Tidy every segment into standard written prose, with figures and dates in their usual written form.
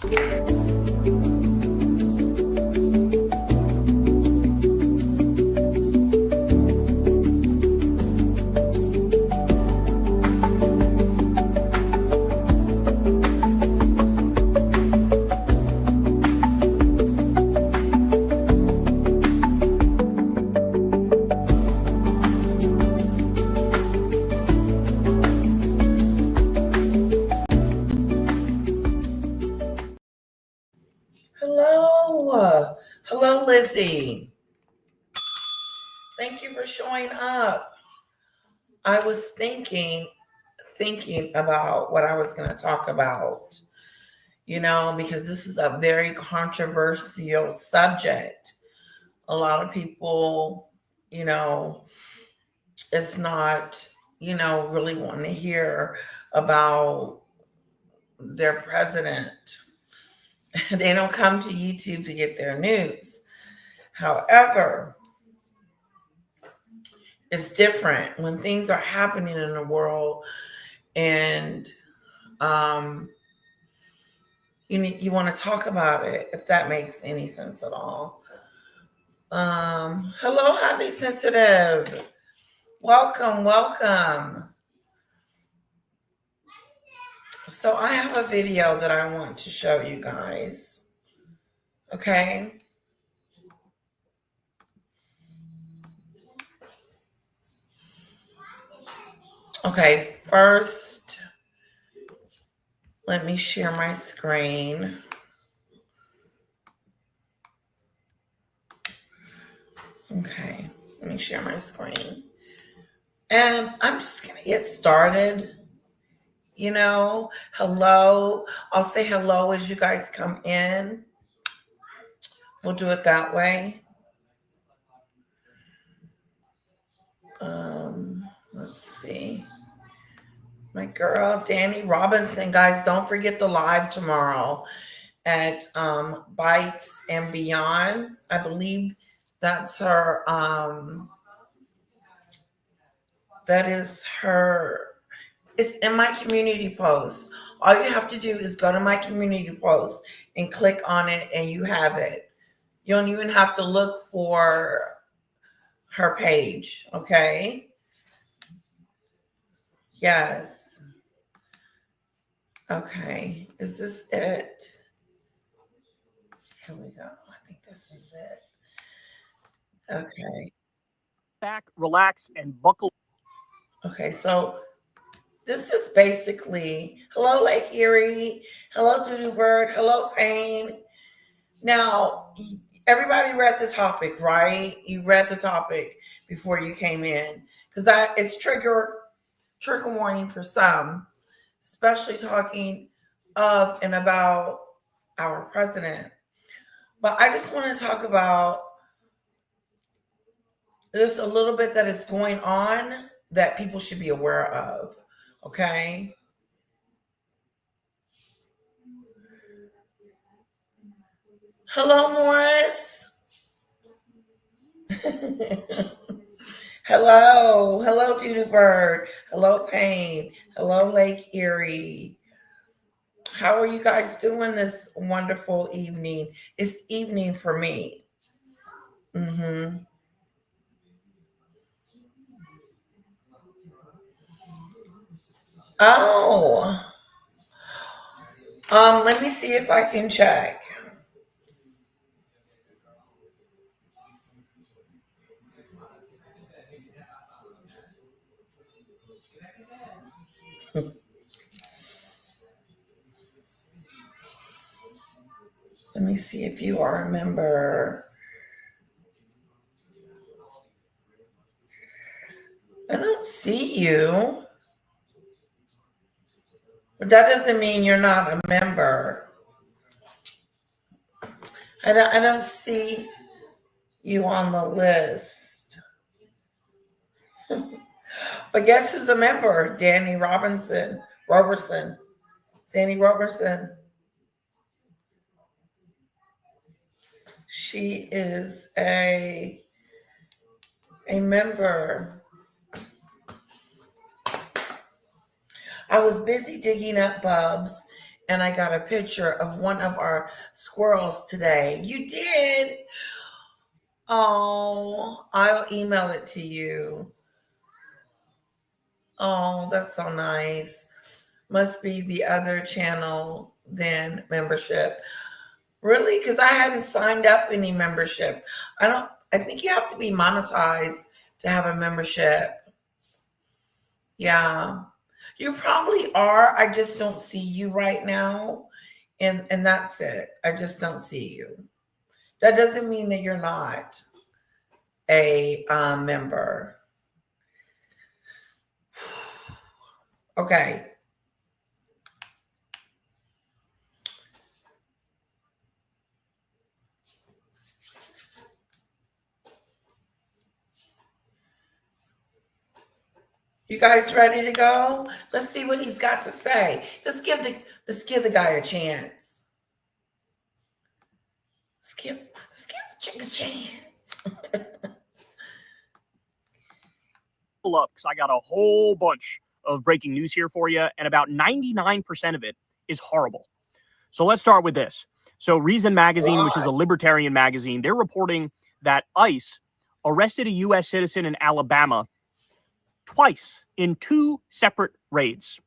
Hello. Hello, Lizzie. Thank you for showing up. I was thinking about what I was going to talk about, because this is a very controversial subject. A lot of people, you know, it's not, really wanting to hear about their president. They don't come to YouTube to get their news. However, it's different when things are happening in the world and um, you want to talk about it, if that makes any sense at all. Hello, highly sensitive. Welcome, welcome. So I have a video that I want to show you guys. Okay. Okay, first, let me share my screen. Okay, let me share my screen. And I'm just going to get started. Hello. I'll say hello as you guys come in. We'll do it that way. Let's see. My girl, Danny Robinson. Guys, don't forget the live tomorrow at Bites and Beyond. I believe that's her. That is her. It's in my community post. All you have to do is go to my community post and click on it, and you have it. You don't even have to look for her page, okay? Yes. Okay. Is this it? Here we go. I think this is it. Okay. Back, relax, and buckle. Okay, so this is basically hello, Lake Erie. Hello, Doodoo Bird. Hello, Pain. Now, everybody read the topic, right? You read the topic before you came in because it's trigger warning for some, especially talking of and about our president. But I just want to talk about just a little bit that is going on that people should be aware of. Okay. Hello, Morris. Hello, Doodoo Bird. Hello, Pain. Hello, Lake Erie. How are you guys doing this wonderful evening? It's evening for me. Oh, let me see if I can check. Let me see if you are a member. I don't see you. But that doesn't mean you're not a member. I don't see you on the list. But guess who's a member? Danny Robertson. Danny Robertson. She is a member. I was busy digging up Bubs and I got a picture of one of our squirrels today. You did? Oh, I'll email it to you. Oh, that's so nice. Must be the other channel than membership. Really? Because I hadn't signed up any membership. I think you have to be monetized to have a membership. Yeah. You probably are. I just don't see you right now. And that's it. I just don't see you. That doesn't mean that you're not a member. Okay. You guys ready to go? Let's see what he's got to say. Let's give the guy a chance. Let's give the chick a chance. Pull up because I got a whole bunch of breaking news here for you, and about 99% of it is horrible. So let's start with this. So Reason Magazine, which is a libertarian magazine, they're reporting that ICE arrested a U.S. citizen in Alabama twice in 2 separate raids.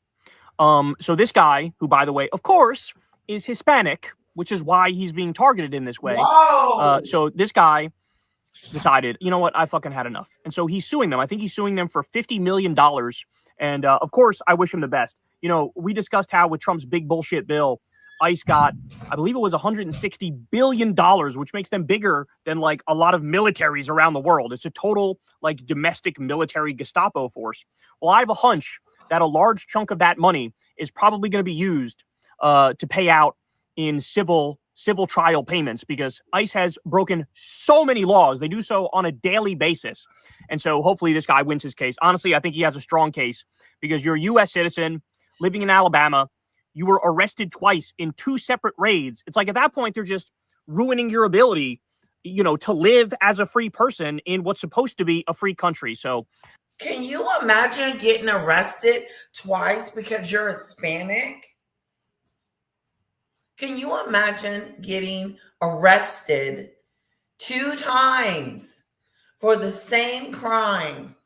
So this guy, who, by the way, of course, is Hispanic, which is why he's being targeted in this way. So this guy decided, you know what, I fucking had enough. And so he's suing them. I think he's suing them for $50 million. And of course, I wish him the best. You know, we discussed how with Trump's big bullshit bill, ICE got, I believe it was $160 billion, which makes them bigger than like a lot of militaries around the world. It's a total like domestic military Gestapo force. Well, I have a hunch that a large chunk of that money is probably going to be used to pay out in civil trial payments, because ICE has broken so many laws. They do so on a daily basis. And so hopefully this guy wins his case. Honestly, I think he has a strong case, because you're a U.S. citizen living in Alabama. You were arrested twice in 2 separate raids. It's like at that point, they're just ruining your ability, you know, to live as a free person in what's supposed to be a free country. So can you imagine getting arrested twice because you're Hispanic? Can you imagine getting arrested 2 times for the same crime?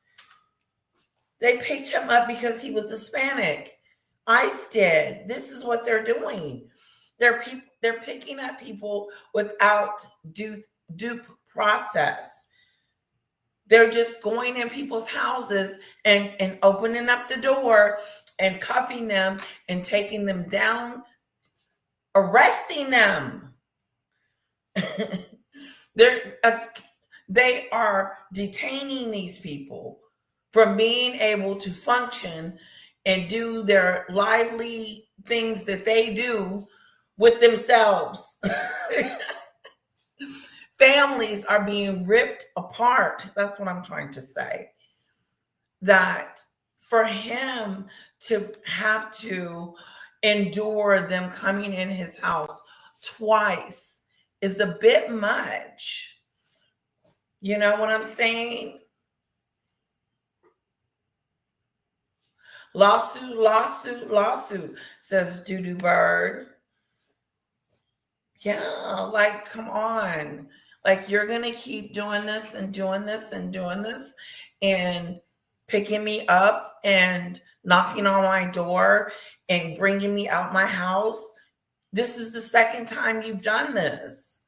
They picked him up because he was Hispanic. ICE did. This is what they're doing. They're picking up people without due process. They're just going in people's houses and opening up the door and cuffing them and taking them down, arresting them. They are detaining these people from being able to function and do their lively things that they do with themselves. Families are being ripped apart. That's what I'm trying to say. That for him to have to endure them coming in his house twice is a bit much. You know what I'm saying? Lawsuit, says Doodoo Bird. Yeah, like, come on. Like, you're going to keep doing this and doing this and doing this and picking me up and knocking on my door and bringing me out my house. This is the second time you've done this.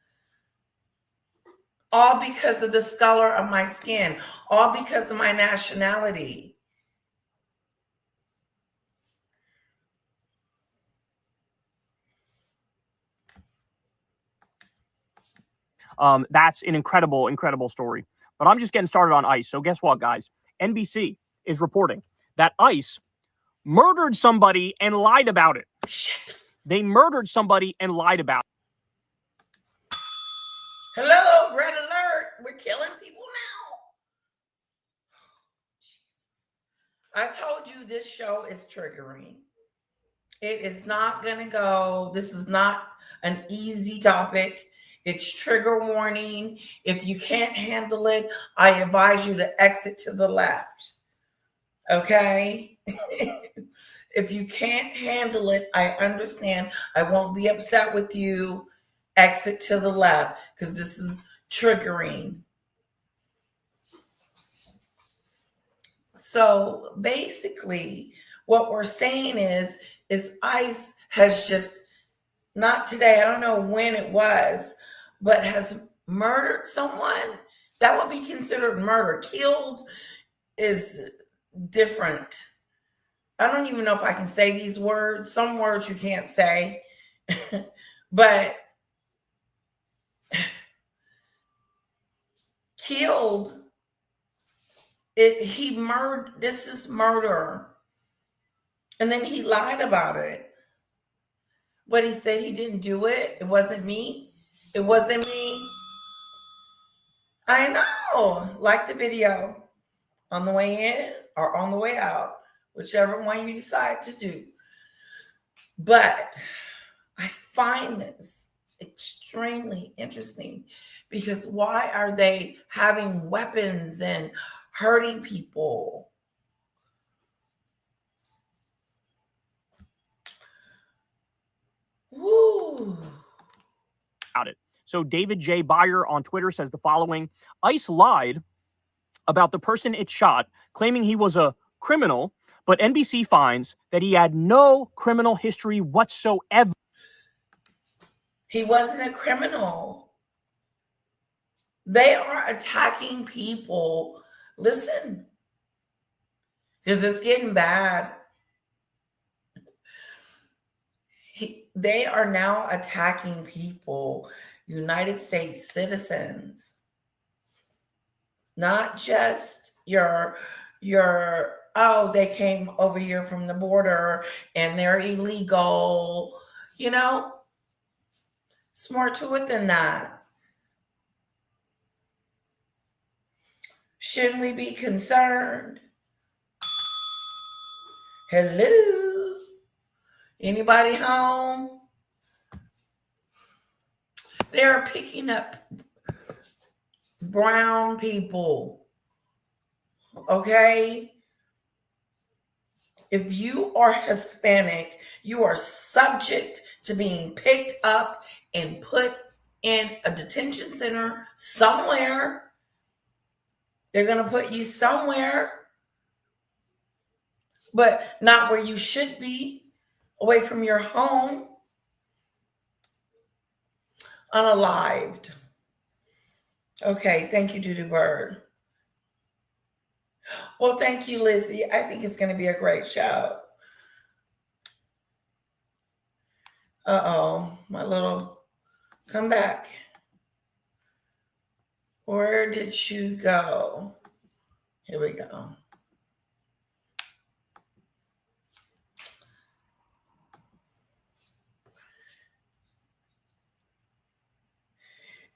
All because of the color of my skin, all because of my nationality. That's an incredible story. But I'm just getting started on ICE. So guess what, guys? NBC is reporting that ICE murdered somebody and lied about it. Shit. They murdered somebody and lied about it. Hello, red alert. We're killing people now. I told you this show is triggering. It is not going to go. This is not an easy topic. It's trigger warning. If you can't handle it, I advise you to exit to the left. Okay? If you can't handle it, I understand. I won't be upset with you. Exit to the left because this is triggering. So basically, what we're saying is ICE has just, not today, I don't know when it was, but has murdered someone. That would be considered murder. Killed is different. I don't even know if I can say these words. Some words you can't say. But killed, he murdered, this is murder. And then he lied about it. But he said he didn't do it. It wasn't me. It wasn't me. I know. Like the video on the way in or on the way out, whichever one you decide to do. But I find this extremely interesting because why are they having weapons and hurting people? Woo. About it. So David J. Byer on Twitter says the following: ICE lied about the person it shot, claiming he was a criminal, but NBC finds that he had no criminal history whatsoever. He wasn't a criminal. They are attacking people. Listen, because it's getting bad. They are now attacking people, United States citizens, not just your oh, they came over here from the border and they're illegal. You know, it's more to it than that. Shouldn't we be concerned? Hello? Anybody home? They're picking up brown people. Okay? If you are Hispanic, you are subject to being picked up and put in a detention center somewhere. They're going to put you somewhere, but not where you should be, away from your home, unalived. Okay, thank you, Doodoo Bird. Well, thank you, Lizzie. I think it's going to be a great show. Uh-oh, my little, come back. Where did you go? Here we go.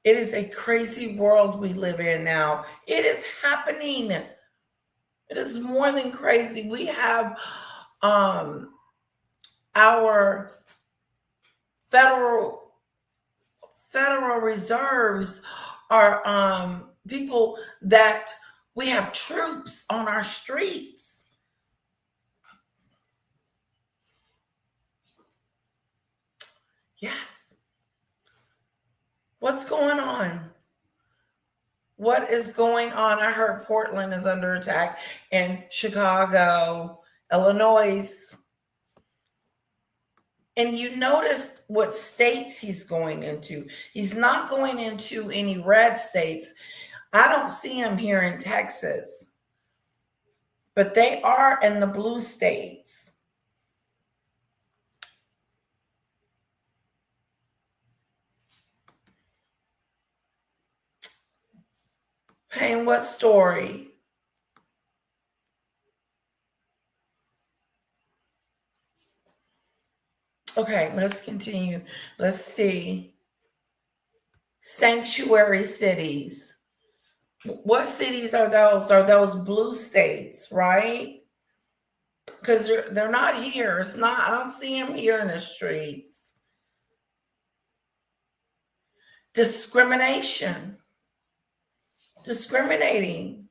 It is a crazy world we live in now. It is happening. It is more than crazy. We have our federal reserves are people that we have troops on our streets. Yes. What's going on? What is going on? I heard Portland is under attack and Chicago, Illinois. And you notice what states he's going into. He's not going into any red states. I don't see him here in Texas, but they are in the blue states. Payne, what story? Okay, let's continue. Let's see. Sanctuary cities. What cities are those? Are those blue states, right? Because they're not here. It's not, I don't see them here in the streets. Discrimination. Discriminating.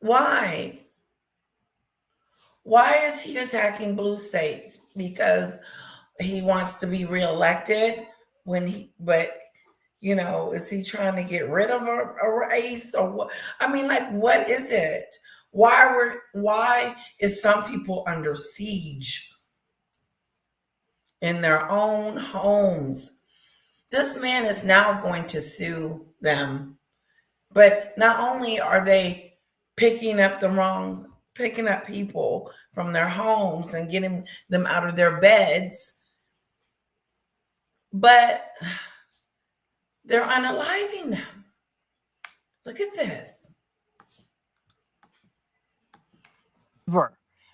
Why? Why is he attacking blue states? Because he wants to be reelected but is he trying to get rid of a race or what? I mean, like, what is it? Why is some people under siege in their own homes? This man is now going to sue them. But not only are they picking up people from their homes and getting them out of their beds, but they're unaliving them. Look at this.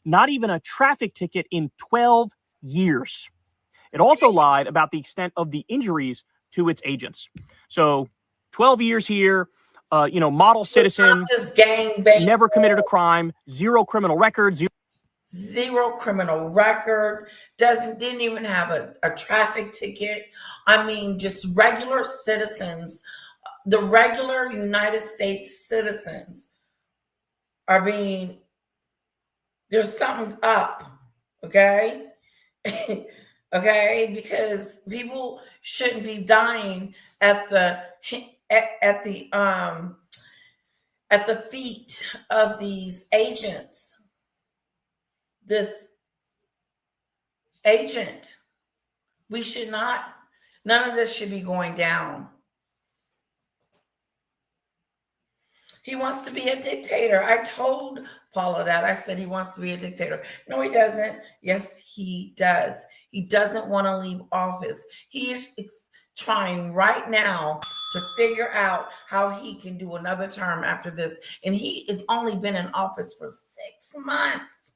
Not even a traffic ticket in 12 years. It also lied about the extent of the injuries to its agents. So 12 years here, model citizen, This gang bang, never committed a crime, zero criminal records. Zero criminal record, didn't even have a traffic ticket. I mean, just regular citizens, the regular United States citizens there's something up, okay? Okay, because people shouldn't be dying at the feet of these agents. This agent, none of this should be going down. He wants to be a dictator. I told Paula that. I said he wants to be a dictator. No, he doesn't. Yes, he does. He doesn't want to leave office. He is trying right now to figure out how he can do another term after this. And he has only been in office for 6 months.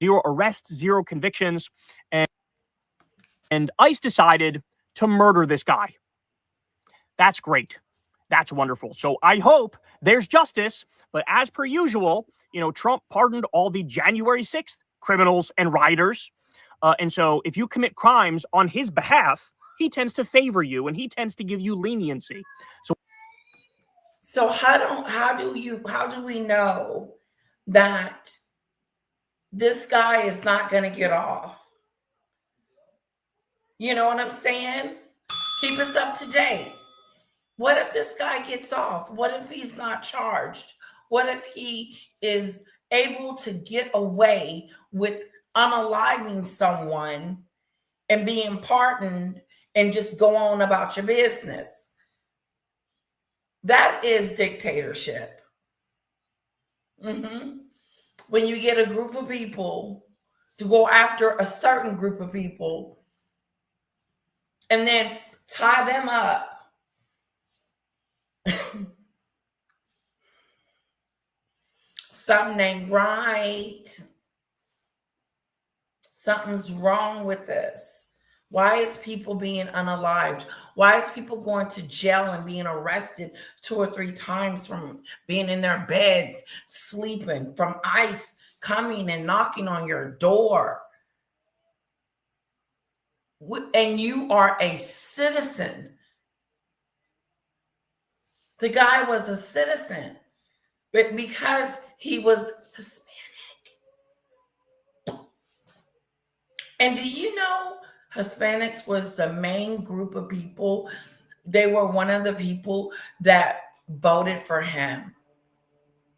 Zero arrests, zero convictions, and ICE decided to murder this guy. That's great. That's wonderful. So I hope there's justice, but as per usual, Trump pardoned all the January 6th criminals and rioters. And so if you commit crimes on his behalf, he tends to favor you and he tends to give you leniency. So how do we know that this guy is not going to get off? You know what I'm saying? Keep us up to date. What if this guy gets off? What if he's not charged? What if he is able to get away with unaliving someone and being pardoned and just go on about your business? That is dictatorship. When you get a group of people to go after a certain group of people and then tie them up. Something ain't right. Something's wrong with this. Why is people being unalived? Why is people going to jail and being arrested 2 or 3 times from being in their beds, sleeping, from ICE coming and knocking on your door? And you are a citizen. The guy was a citizen, but because he was Hispanic. And do you know Hispanics was the main group of people? They were one of the people that voted for him.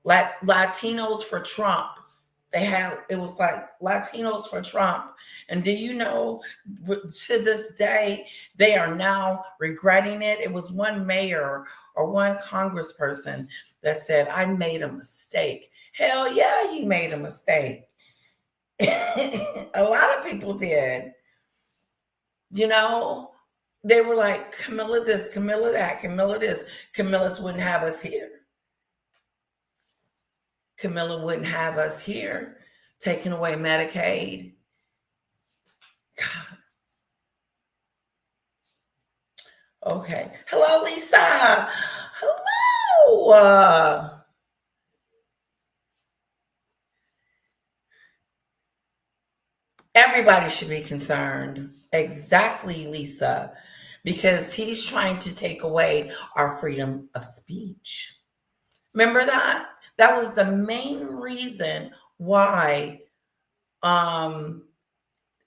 Like Latinos for Trump. It was like Latinos for Trump. And do you know, to this day, they are now regretting it. It was one mayor or one congressperson that said, I made a mistake. Hell yeah, you made a mistake. A lot of people did. They were like, Camilla this, Camilla that, Camilla this. Camillus wouldn't have us here. Camilla wouldn't have us here, taking away Medicaid. God. Okay. Hello, Lisa. Hello. Everybody should be concerned. Exactly, Lisa. because he's trying to take away our freedom of speech. Remember that? That was the main reason why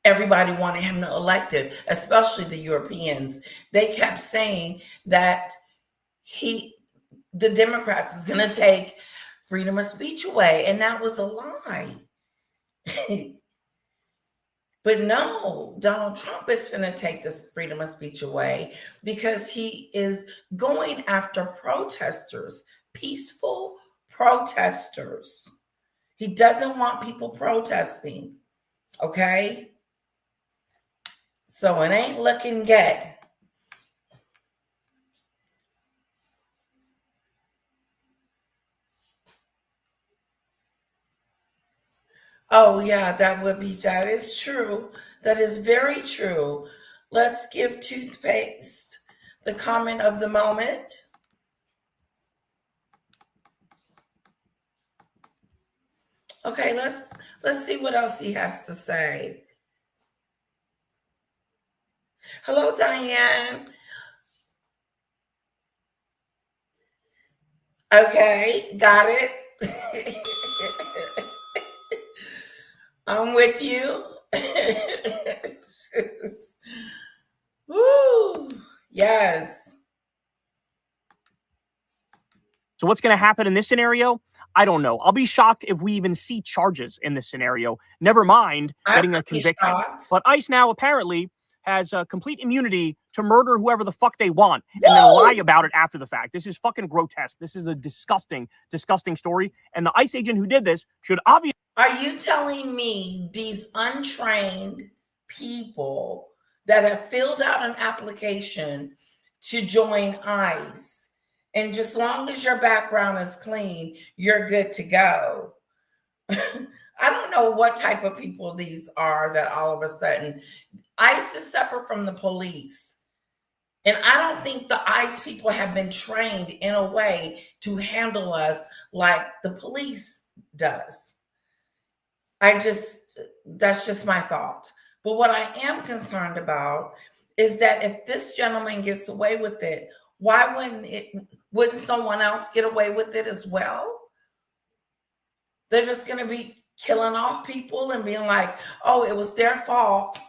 everybody wanted him elected, especially the Europeans. They kept saying that the Democrats is going to take freedom of speech away, and that was a lie. But no, Donald Trump is going to take this freedom of speech away because he is going after protesters, peaceful protesters. He doesn't want people protesting. Okay? So it ain't looking good. Oh, yeah, that is true. That is very true. Let's give toothpaste the comment of the moment. Okay, let's see what else he has to say. Hello, Diane. Okay, got it. I'm with you. Woo! Yes. So what's going to happen in this scenario? I don't know. I'll be shocked if we even see charges in this scenario. Never mind getting a conviction. But ICE now apparently has complete immunity to murder whoever the fuck they want and then lie about it after the fact. This is fucking grotesque. This is a disgusting, disgusting story. And the ICE agent who did this should obviously... Are you telling me these untrained people that have filled out an application to join ICE, and just long as your background is clean, you're good to go? I don't know what type of people these are that all of a sudden ICE is separate from the police. And I don't think the ICE people have been trained in a way to handle us like the police does. That's just my thought. But what I am concerned about is that if this gentleman gets away with it, why wouldn't someone else get away with it as well? They're just going to be killing off people and being like, oh, it was their fault.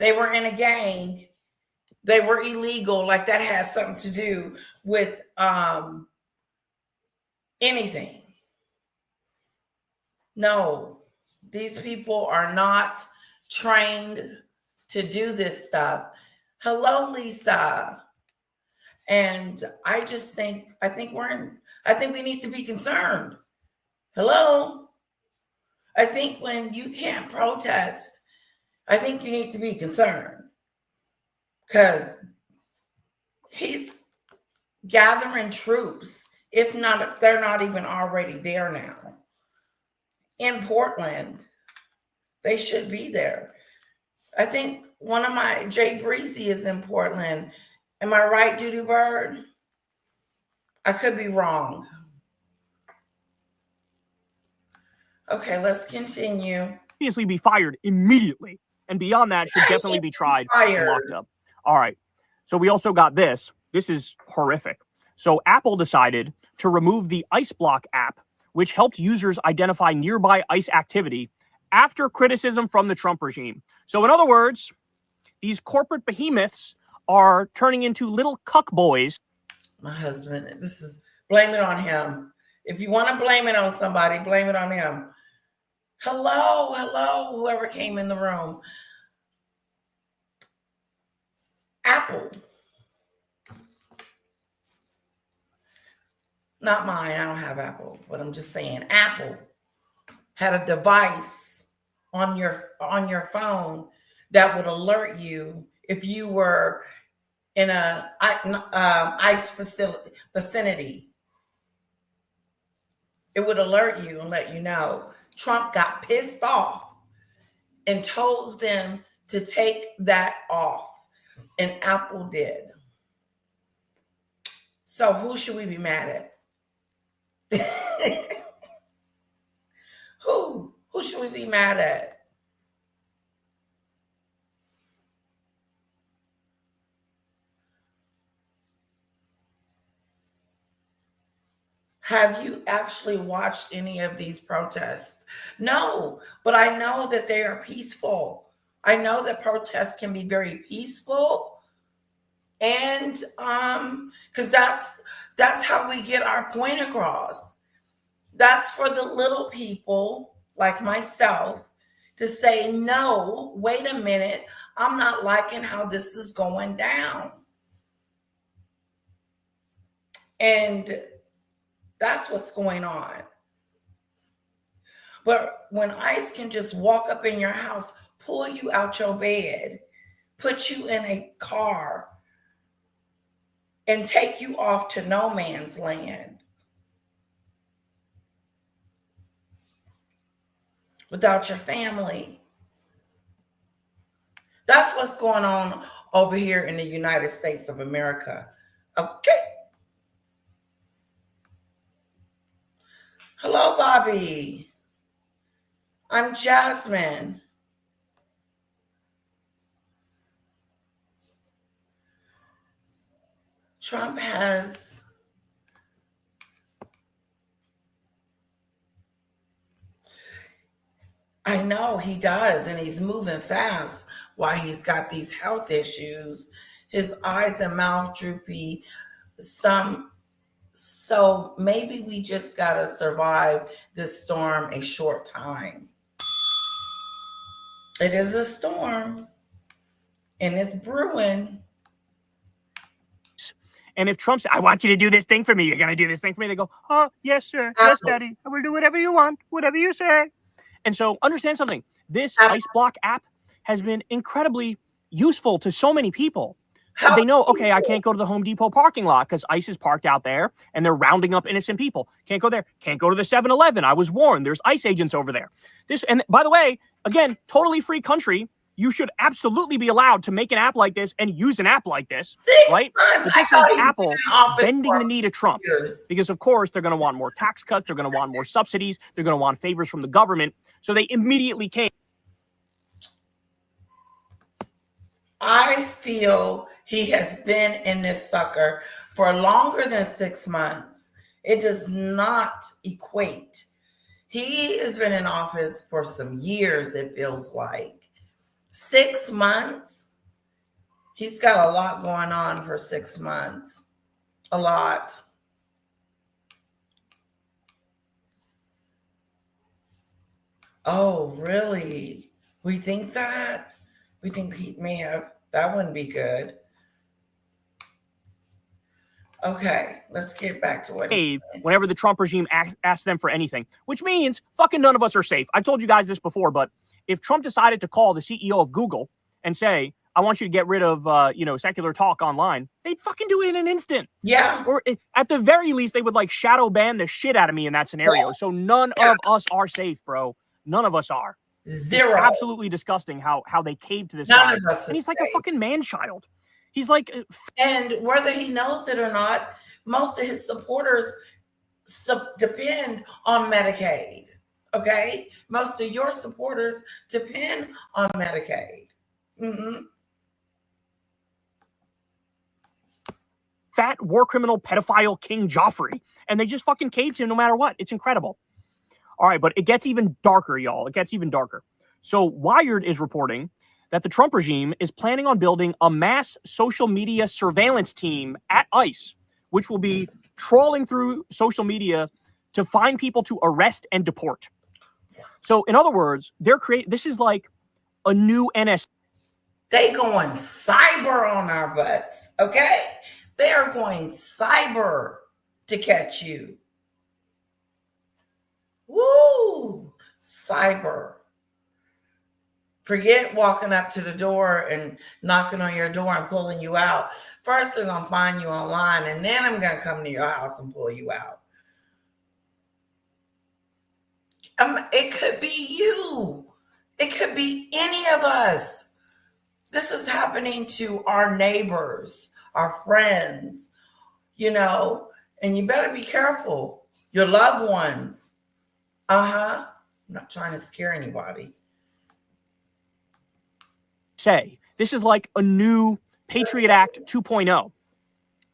They were in a gang. They were illegal. Like that has something to do with anything. No, these people are not trained to do this stuff. Hello, Lisa. And I think we need to be concerned. Hello. I think when you can't protest, I think you need to be concerned because he's gathering troops. If they're not even already there now in Portland. They should be there. I think one of my Jay Breezy is in Portland. Am I right, Judy Bird? I could be wrong. Okay, let's continue. Obviously be fired immediately. And beyond that, should definitely be tried and locked up. All right. So we also got this. This is horrific. So Apple decided to remove the ICE Block app, which helped users identify nearby ICE activity after criticism from the Trump regime. So in other words, these corporate behemoths are turning into little cuck boys. My husband, blame it on him. If you want to blame it on somebody, blame it on him. Hello, whoever came in the room. Apple. Not mine, I don't have Apple, but I'm just saying Apple had a device on your phone that would alert you if you were in a ICE vicinity. It would alert you and let you know. Trump got pissed off and told them to take that off, and Apple did. So who should we be mad at? Who should we be mad at? Have you actually watched any of these protests? No, but I know that they are peaceful. I know that protests can be very peaceful, and because that's how we get our point across. That's for the little people like myself to say, no, wait a minute, I'm not liking how this is going down. And that's what's going on. But when ICE can just walk up in your house, pull you out your bed, put you in a car, and take you off to no man's land without your family. That's what's going on over here in the United States of America. Okay. Hello, Bobby. I'm Jasmine. Trump has I know he does, and he's moving fast while he's got these health issues. His eyes and mouth droopy. So maybe we just gotta survive this storm a short time. It is a storm, and it's brewing. And if Trump says, I want you to do this thing for me, you're going to do this thing for me, they go, oh, yes, sir. Yes, daddy. I will do whatever you want, whatever you say. And so understand something. This ICE Block app has been incredibly useful to so many people. They know, okay, I can't go to the Home Depot parking lot because ICE is parked out there and they're rounding up innocent people. Can't go there. Can't go to the 7-Eleven. I was warned. There's ICE agents over there. And by the way, again, totally free country. You should absolutely be allowed to make an app like this and use an app like this, right? But this is Apple bending the knee to Trump because, of course, they're going to want more tax cuts. They're going to want more subsidies. They're going to want favors from the government. So they immediately came. I feel he has been in this sucker for longer than 6 months. It does not equate. He has been in office for some years, it feels like. 6 months? He's got a lot going on for 6 months. A lot. Oh, really? We think that? We think he may have. That wouldn't be good. Okay, let's get back to what whenever the Trump regime asks them for anything, which means fucking none of us are safe. I've told you guys this before, but if Trump decided to call the CEO of Google and say, I want you to get rid of, secular talk online, they'd fucking do it in an instant. Yeah. Or at the very least, they would like shadow ban the shit out of me in that scenario. Yeah. So none of us are safe, bro. None of us are. Zero. It's absolutely disgusting how they caved to this None guy. Of us and he's like a fucking man-child. He's like... And whether he knows it or not, most of his supporters depend on Medicaid. Okay? Most of your supporters depend on Medicaid. Mm-hmm. Fat war criminal pedophile King Joffrey. And they just fucking caved to him no matter what. It's incredible. All right, but it gets even darker, y'all. It gets even darker. So Wired is reporting that the Trump regime is planning on building a mass social media surveillance team at ICE, which will be trawling through social media to find people to arrest and deport. So, in other words, this is like a new NS. They going cyber on our butts, okay? They are going cyber to catch you. Woo! Cyber. Forget walking up to the door and knocking on your door and pulling you out. First, they're going to find you online, and then I'm going to come to your house and pull you out. It could be you. It could be any of us. This is happening to our neighbors, our friends, and you better be careful. Your loved ones. I'm not trying to scare anybody. Say, this is like a new Patriot Act 2.0.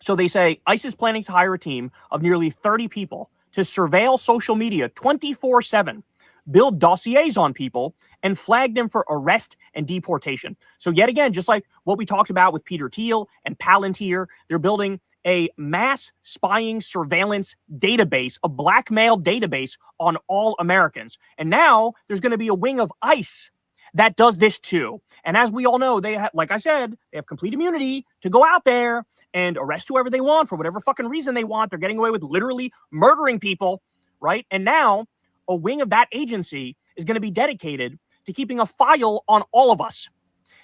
So they say ICE is planning to hire a team of nearly 30 people to surveil social media 24/7, build dossiers on people, and flag them for arrest and deportation. So yet again, just like what we talked about with Peter Thiel and Palantir, they're building a mass spying surveillance database, a blackmail database on all Americans. And now there's going to be a wing of ICE that does this too. And as we all know, they have, like I said, they have complete immunity to go out there and arrest whoever they want for whatever fucking reason they want. They're getting away with literally murdering people, right? And now a wing of that agency is going to be dedicated to keeping a file on all of us.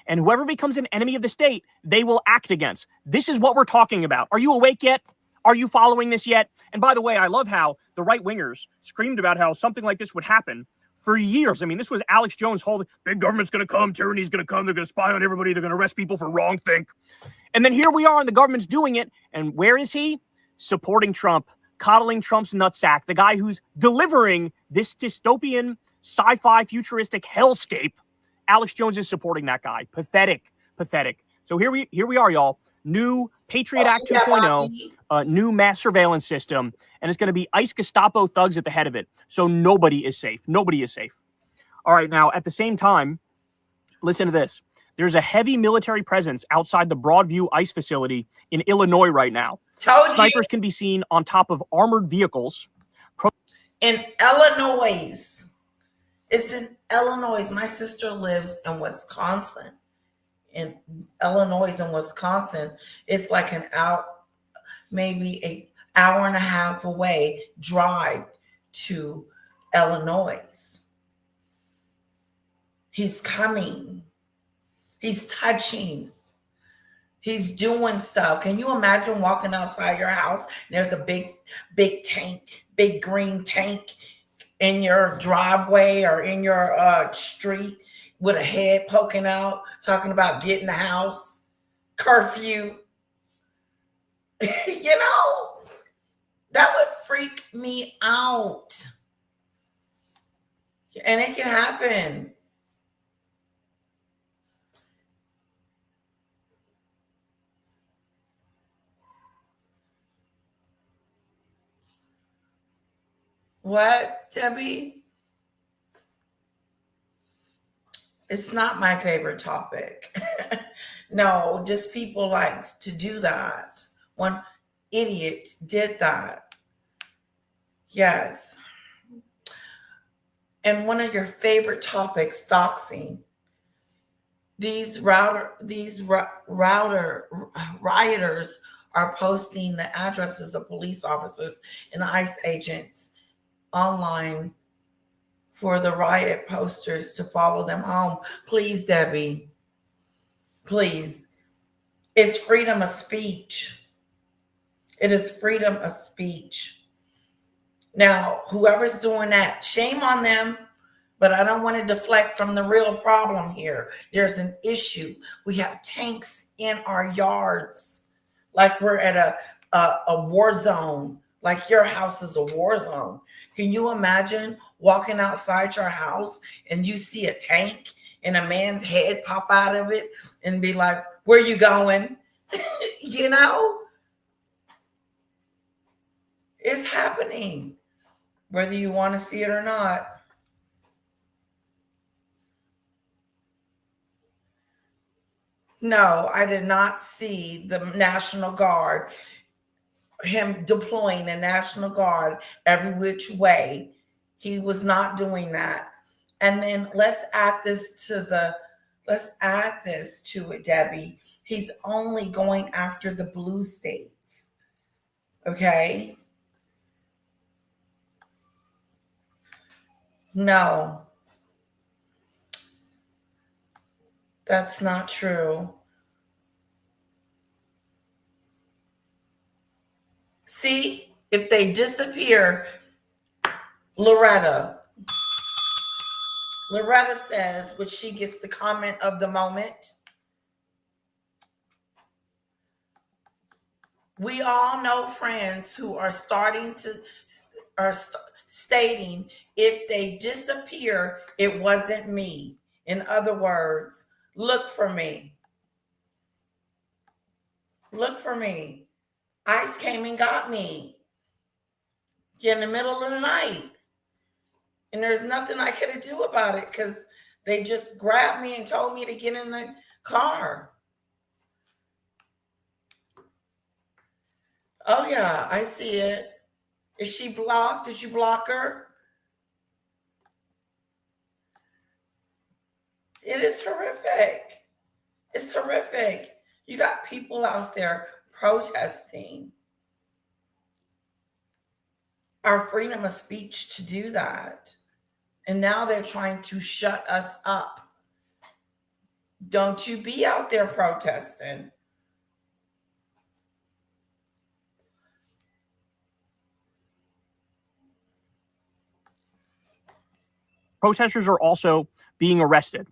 And whoever becomes an enemy of the state, they will act against. This is what we're talking about. Are you awake yet? Are you following this yet? And by the way, I love how the right-wingers screamed about how something like this would happen for years. I mean, this was Alex Jones' whole big government's going to come, tyranny's going to come, they're going to spy on everybody, they're going to arrest people for wrongthink. And then here we are, and the government's doing it. And where is he? Supporting Trump, coddling Trump's nutsack, the guy who's delivering this dystopian, sci-fi, futuristic hellscape. Alex Jones is supporting that guy. Pathetic, pathetic. So here we are, y'all. New Patriot Act 2.0, new mass surveillance system, and it's going to be ICE Gestapo thugs at the head of it. So nobody is safe. Nobody is safe. All right, now, at the same time, listen to this. There's a heavy military presence outside the Broadview ICE facility in Illinois right now. Snipers can be seen on top of armored vehicles. In Illinois. It's in Illinois. My sister lives in Wisconsin. In Illinois and Wisconsin, it's like an hour, maybe an hour and a half away drive to Illinois. He's coming. He's touching. He's doing stuff. Can you imagine walking outside your house and there's a big tank, big green tank in your driveway or in your street with a head poking out, talking about getting the house, curfew. You know, that would freak me out. And it can happen. What, Debbie? It's not my favorite topic. No, just people like to do that. One idiot did that. Yes. And one of your favorite topics, doxing. These rioters are posting the addresses of police officers and ICE agents online for the riot posters to follow them home. Please, Debbie, please. It's freedom of speech. It is freedom of speech. Now, whoever's doing that, shame on them, but I don't want to deflect from the real problem here. There's an issue. We have tanks in our yards, like we're at a war zone, like your house is a war zone. Can you imagine walking outside your house and you see a tank and a man's head pop out of it and be like, where you going? You know, it's happening, whether you want to see it or not. No, I did not see the National Guard, him deploying a National Guard every which way. He was not doing that. And then let's add this to it, Debbie. He's only going after the blue states. Okay? No. That's not true. See, if they disappear, Loretta says, which she gets the comment of the moment. We all know friends who are stating, if they disappear, it wasn't me. In other words, look for me. Look for me. ICE came and got me. in the middle of the night. And there's nothing I could do about it because they just grabbed me and told me to get in the car. Oh, yeah, I see it. Is she blocked? Did you block her? It is horrific. It's horrific. You got people out there protesting our freedom of speech to do that. And now they're trying to shut us up. Don't you be out there protesting. Protesters are also being arrested.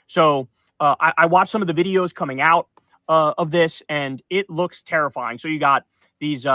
So I watched some of the videos coming out of this, and it looks terrifying. So you got these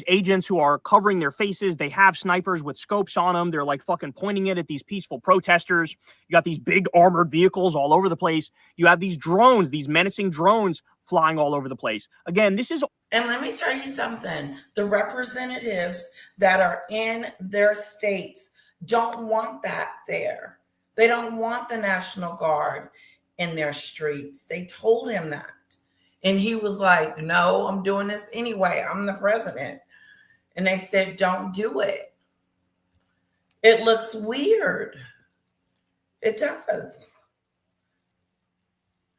agents who are covering their faces. They have snipers with scopes on them. They're like fucking pointing it at these peaceful protesters. You got these big armored vehicles all over the place. You have these drones, these menacing drones flying all over the place. Again, this is... And let me tell you something. The representatives that are in their states don't want that there. They don't want the National Guard in their streets. They told him that. And he was like, no, I'm doing this anyway. I'm the president. And they said, don't do it. It looks weird. It does.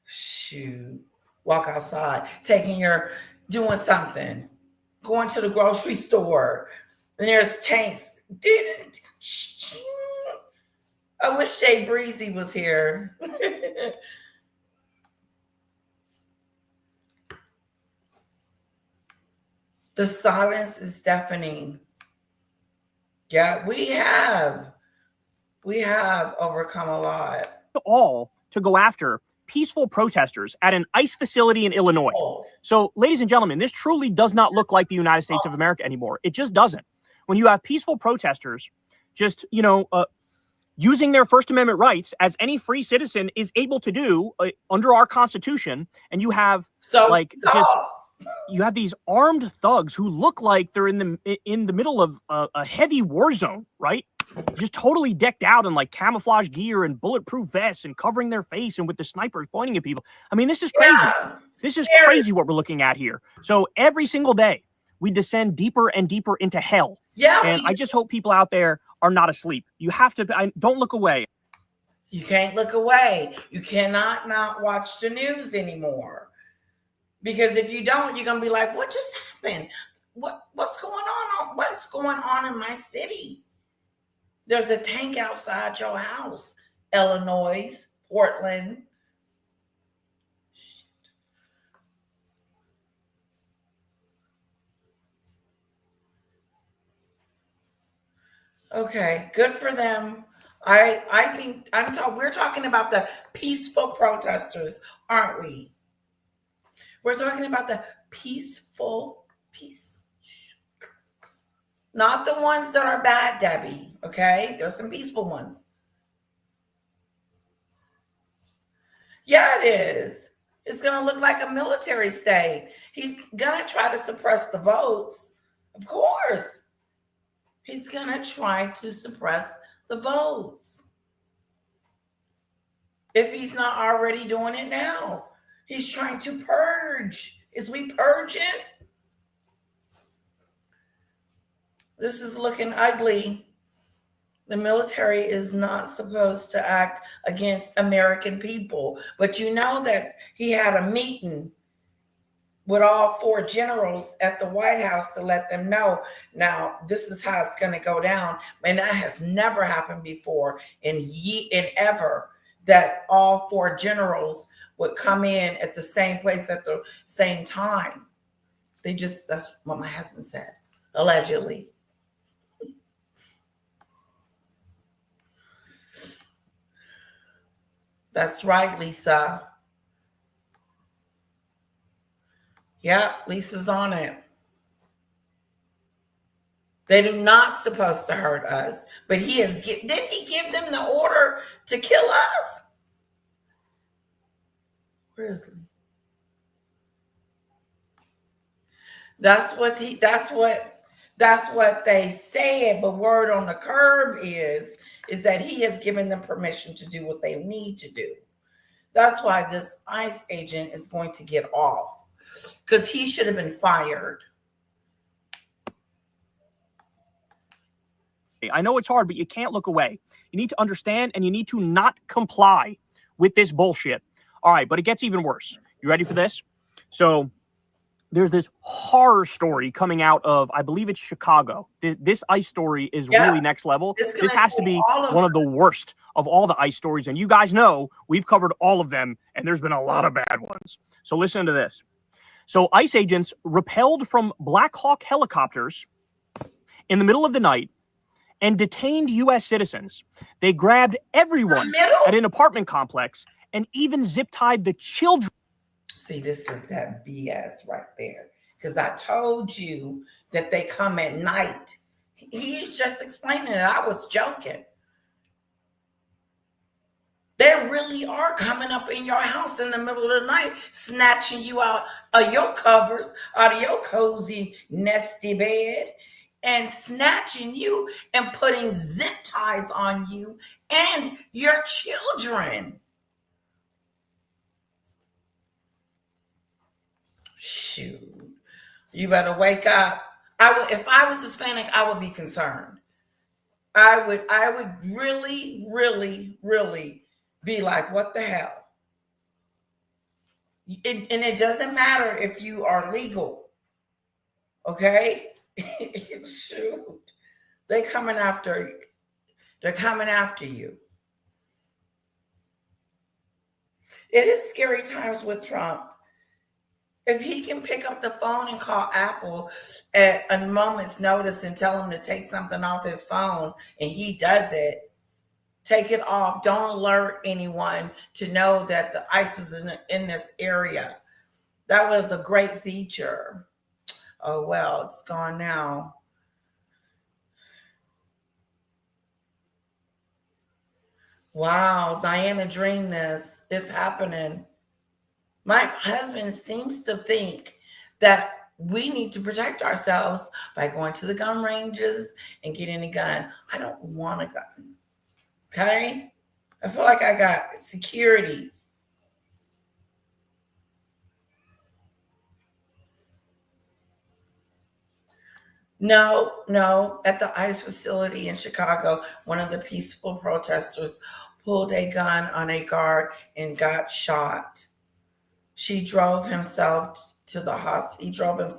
Shoot. Walk outside, doing something, going to the grocery store, and there's tanks. I wish Jay Breezy was here. The silence is deafening. Yeah, we have overcome a lot. All to go after peaceful protesters at an ICE facility in Illinois. Oh. So, ladies and gentlemen, this truly does not look like the United States of America anymore. It just doesn't. When you have peaceful protesters just, using their First Amendment rights as any free citizen is able to do under our Constitution, and you have you have these armed thugs who look like they're in the middle of a heavy war zone, right? Just totally decked out in like camouflage gear and bulletproof vests and covering their face and with the snipers pointing at people. I mean, this is crazy. Yeah, this is crazy what we're looking at here. So every single day we descend deeper and deeper into hell. Yeah. And I just hope people out there are not asleep. You have to, don't look away. You can't look away. You cannot not watch the news anymore. Because if you don't, you're going to be like, what just happened? What's going on? What's going on in my city? There's a tank outside your house. Illinois, Portland. Okay, good for them. I think we're talking about the peaceful protesters, aren't we? We're talking about the peaceful, not the ones that are bad, Debbie. Okay, there's some peaceful ones. Yeah, it is. It's going to look like a military state. He's going to try to suppress the votes. Of course. He's going to try to suppress the votes. If he's not already doing it now. He's trying to purge. Is we purging? This is looking ugly. The military is not supposed to act against American people. But you know that he had a meeting with all 4 generals at the White House to let them know, now this is how it's going to go down. And that has never happened before in ever, that all 4 generals would come in at the same place at the same time. That's what my husband said, allegedly. That's right, Lisa. Yep, Lisa's on it. They're not supposed to hurt us, but didn't he give them the order to kill us? Where is he? That's what That's what they said, but word on the curb is that he has given them permission to do what they need to do. That's why this ICE agent is going to get off, because he should have been fired. I know it's hard, but you can't look away. You need to understand, and you need to not comply with this bullshit. All right, but it gets even worse. You ready for this? So there's this horror story coming out of, I believe it's Chicago. This ICE story is really next level. This has to be one of the worst of all the ICE stories. And you guys know we've covered all of them, and there's been a lot of bad ones. So listen to this. So ICE agents rappelled from Black Hawk helicopters in the middle of the night and detained U.S. citizens. They grabbed everyone at an apartment complex and even zip-tied the children. See, this is that BS right there. Because I told you that they come at night. He's just explaining it. I was joking. They really are coming up in your house in the middle of the night, snatching you out of your covers, out of your cozy, nesty bed, and snatching you and putting zip ties on you and your children. Shoot, you better wake up. If I was Hispanic, I would be concerned. I would really, really, really be like, what the hell? And it doesn't matter if you are legal, okay? Shoot, they're coming after you. It is scary times with Trump. If he can pick up the phone and call Apple at a moment's notice and tell him to take something off his phone, and he does it, take it off. Don't alert anyone to know that the ICE is in this area. That was a great feature. Oh, well, it's gone now. Wow, Diana dreamed this. It's happening. My husband seems to think that we need to protect ourselves by going to the gun ranges and getting a gun. I don't want a gun. Okay? I feel like I got security. No. At the ICE facility in Chicago, one of the peaceful protesters pulled a gun on a guard and got shot. He drove himself to the hospital.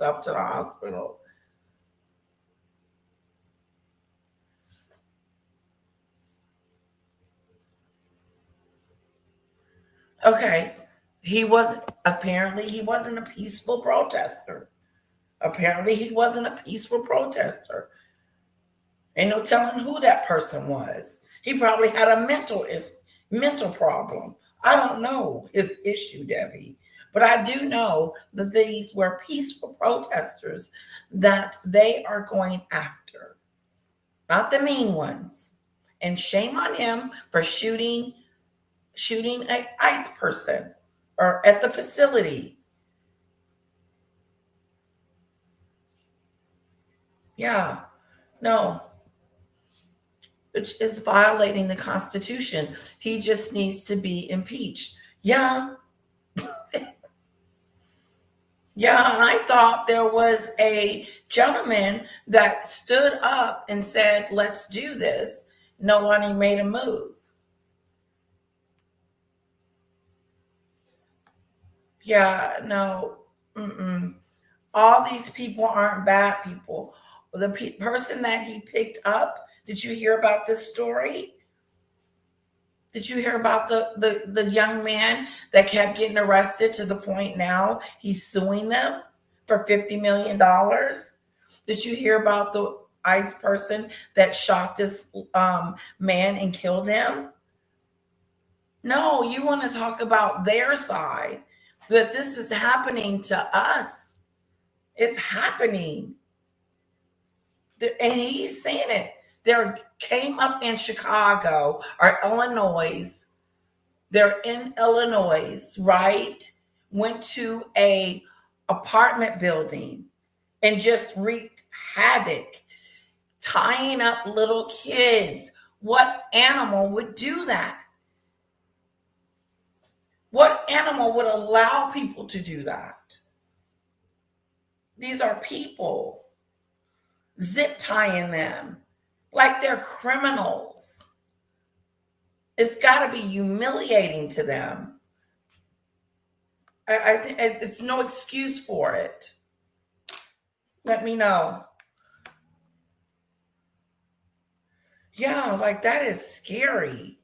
Okay. He wasn't a peaceful protester. Ain't no telling who that person was. He probably had a mental problem. I don't know his issue, Debbie. But I do know that these were peaceful protesters that they are going after, not the mean ones. And shame on him for shooting an ICE person or at the facility. Yeah, no, which is violating the Constitution. He just needs to be impeached. Yeah. Yeah, and I thought there was a gentleman that stood up and said, let's do this. Nobody made a move. Yeah, no. All these people aren't bad people. The person that he picked up, did you hear about this story? Did you hear about the young man that kept getting arrested to the point now he's suing them for $50 million? Did you hear about the ICE person that shot this man and killed him? No, you want to talk about their side, that this is happening to us. It's happening. And he's saying it. There came up in Chicago or Illinois. They're in Illinois, right? Went to a apartment building and just wreaked havoc, tying up little kids. What animal would do that? What animal would allow people to do that? These are people. Zip tying them like they're criminals. It's got to be humiliating to them. I think it's no excuse for it. Let me know. Yeah, like that is scary.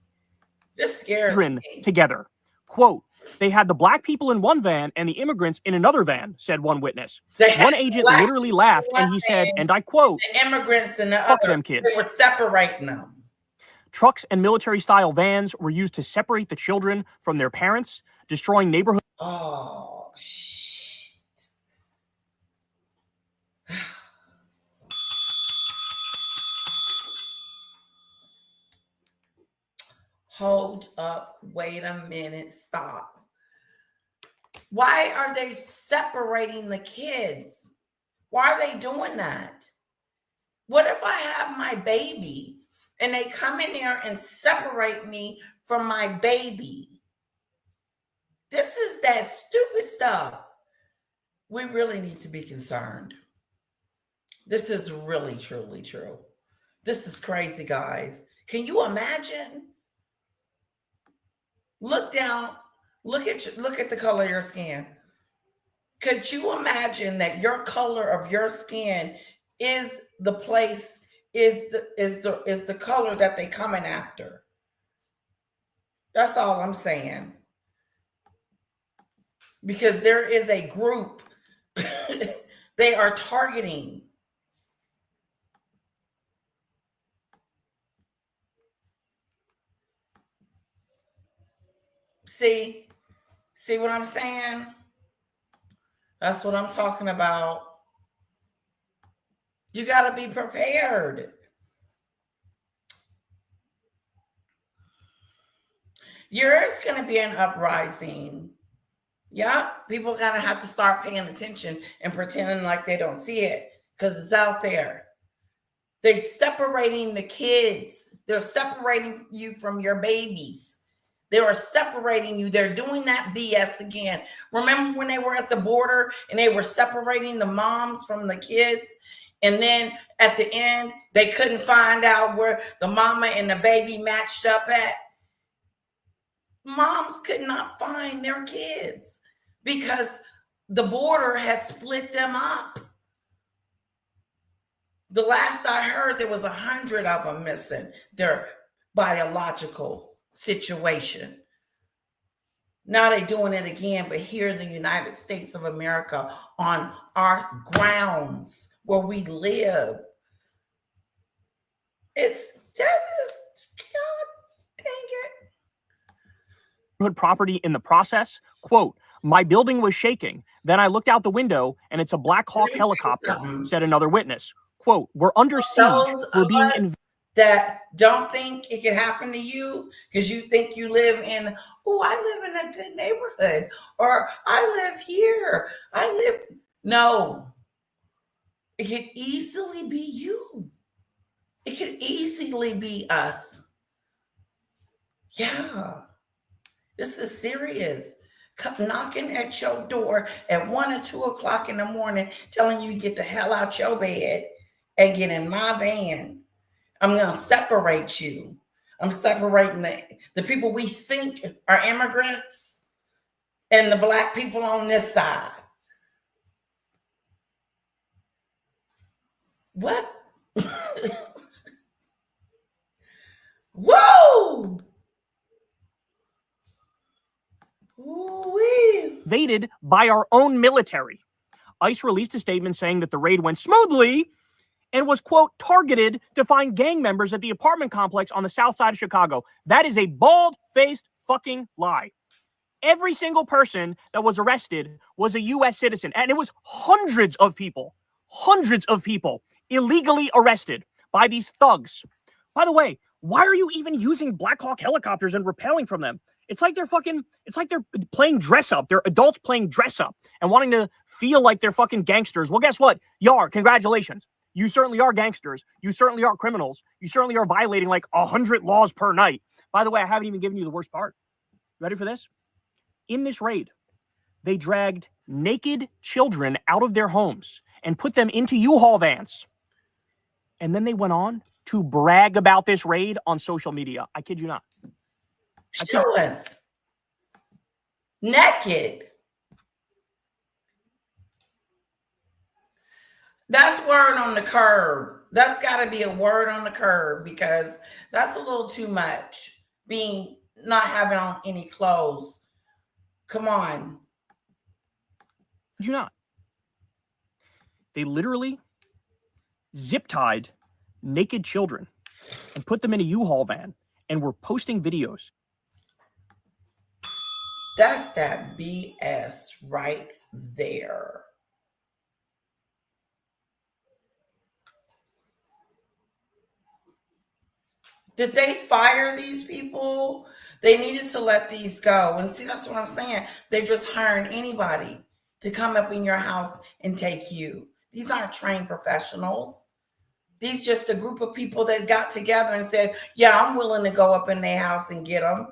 Just scary. Together. Quote, they had the black people in one van and the immigrants in another van, said one witness. One agent literally laughed and he said, and I quote, the immigrants and the fuck other, them kids. They were separating them. Trucks and military-style vans were used to separate the children from their parents, destroying neighborhoods. Oh, shit. Hold up. Wait a minute. Stop. Why are they separating the kids? Why are they doing that? What if I have my baby and they come in there and separate me from my baby? This is that stupid stuff. We really need to be concerned. This is really, truly true. This is crazy, guys. Can you imagine? Look down. Look at the color of your skin. Could you imagine that your color of your skin is the place, is the color that they coming after? That's all I'm saying. Because there is a group they are targeting. See what I'm saying? That's what I'm talking about. You got to be prepared. There's going to be an uprising. Yeah, people are going to have to start paying attention and pretending like they don't see it because it's out there. They're separating the kids. They're separating you from your babies. They are separating you. They're doing that BS again. Remember when they were at the border and they were separating the moms from the kids? And then at the end, they couldn't find out where the mama and the baby matched up at. Moms could not find their kids because the border had split them up. The last I heard, there was 100 of them missing their biological situation. Now they're doing it again, but here in the United States of America, on our grounds where we live. It's just, God dang it. Property in the process. Quote, my building was shaking. Then I looked out the window and it's a Black Hawk helicopter, said another witness. Quote, we're under siege. We're being invaded. That don't think it can happen to you because you think you live in, I live in a good neighborhood, or I live here. No. It could easily be you. It could easily be us. Yeah. This is serious. Knocking at your door at 1 or 2 o'clock in the morning, telling you to get the hell out your bed and get in my van. I'm going to separate you. I'm separating the people we think are immigrants and the black people on this side. What? Whoa! Ooh-wee. Invaded by our own military. ICE released a statement saying that the raid went smoothly and was, quote, targeted to find gang members at the apartment complex on the south side of Chicago. That is a bald-faced fucking lie. Every single person that was arrested was a U.S. citizen, and it was hundreds of people illegally arrested by these thugs. By the way, why are you even using Black Hawk helicopters and rappelling from them? It's like they're playing dress up. They're adults playing dress up and wanting to feel like they're fucking gangsters. Well, guess what? You are. Congratulations. You certainly are gangsters. You certainly are criminals. You certainly are violating like 100 laws per night. By the way, I haven't even given you the worst part. Ready for this? In this raid, they dragged naked children out of their homes and put them into U-Haul vans. And then they went on to brag about this raid on social media. I kid you not. Show us. Naked. That's word on the curb. That's got to be a word on the curb, because that's a little too much. Not having on any clothes. Come on. Did you not? They literally zip-tied naked children and put them in a U-Haul van and were posting videos. That's that BS right there. Did they fire these people? They needed to let these go. And see, that's what I'm saying. They're just hiring anybody to come up in your house and take you. These aren't trained professionals. These just a group of people that got together and said, yeah, I'm willing to go up in their house and get them.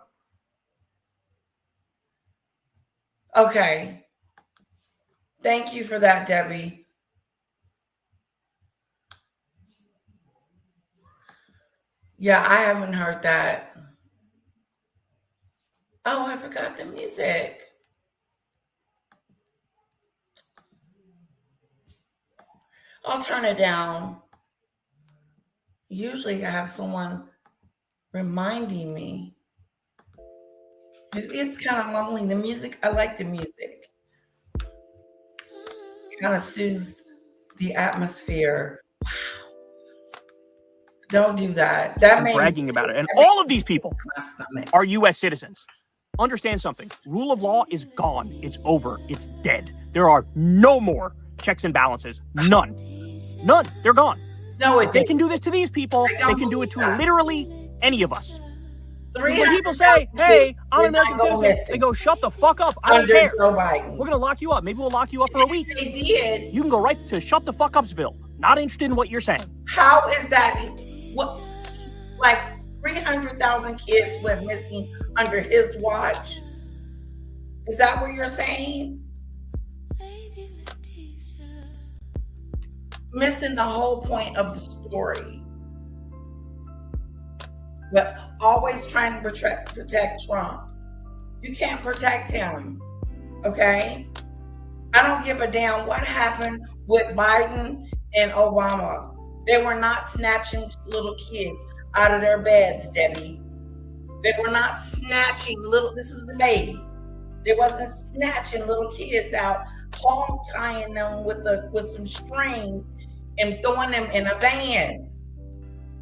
Okay. Thank you for that, Debbie. Yeah, I haven't heard that. Oh, I forgot the music. I'll turn it down. Usually I have someone reminding me. It's kind of lonely. The music, I like the music. Kind of soothes the atmosphere. Wow. Don't do that. That made bragging about it. And all of these people are U.S. citizens. Understand something. Rule of law is gone. It's over. It's dead. There are no more checks and balances. None. None. They're gone. No, they can do this to these people. They can do it to literally any of us. When people say, hey, I'm an American citizen, they go, shut the fuck up. I don't care. We're going to lock you up. Maybe we'll lock you up for a week. They did. You can go right to shut the fuck upsville. Not interested in what you're saying. How is that? What? Like 300,000 kids went missing under his watch? Is that what you're saying? Missing the whole point of the story. But always trying to protect Trump. You can't protect him. Okay? I don't give a damn what happened with Biden and Obama. They were not snatching little kids out of their beds, Debbie. They were not snatching this is the baby. They wasn't snatching little kids out, hog tying them with some string and throwing them in a van.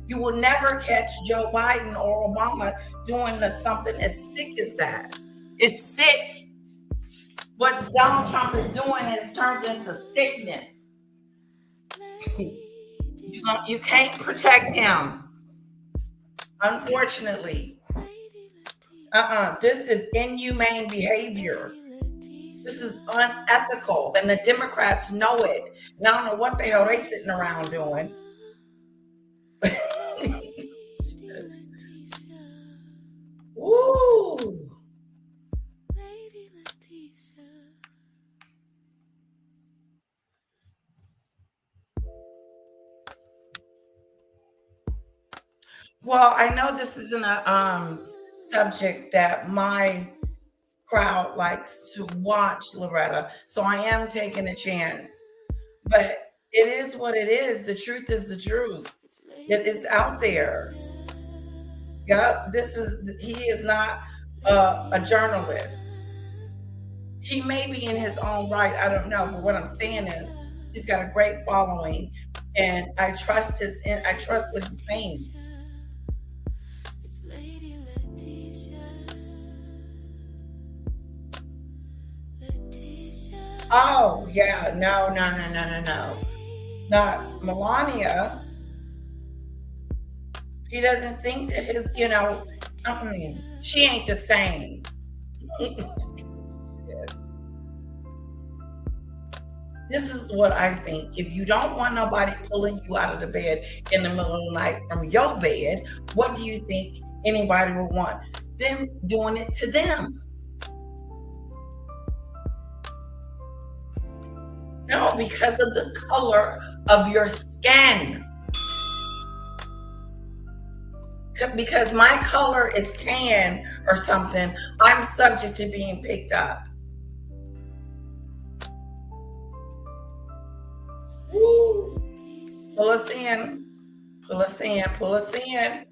You will never catch Joe Biden or Obama doing something as sick as that. It's sick. What Donald Trump is doing is turned into sickness. You can't protect him. Unfortunately. This is inhumane behavior. This is unethical. And the Democrats know it. And I don't know what the hell they sitting around doing. Woo! Well, I know this isn't a subject that my crowd likes to watch, Loretta, so I am taking a chance. But it is what it is. The truth is the truth. It is out there. Yep, he is not a journalist. He may be in his own right. I don't know. But what I'm saying is he's got a great following, and I trust what he's saying. Oh, yeah. No. Not Melania. He doesn't think that she ain't the same. This is what I think. If you don't want nobody pulling you out of the bed in the middle of the night from your bed, what do you think anybody would want? Them doing it to them. No, because of the color of your skin. Because my color is tan or something, I'm subject to being picked up. Woo. Pull us in. Pull us in. Pull us in.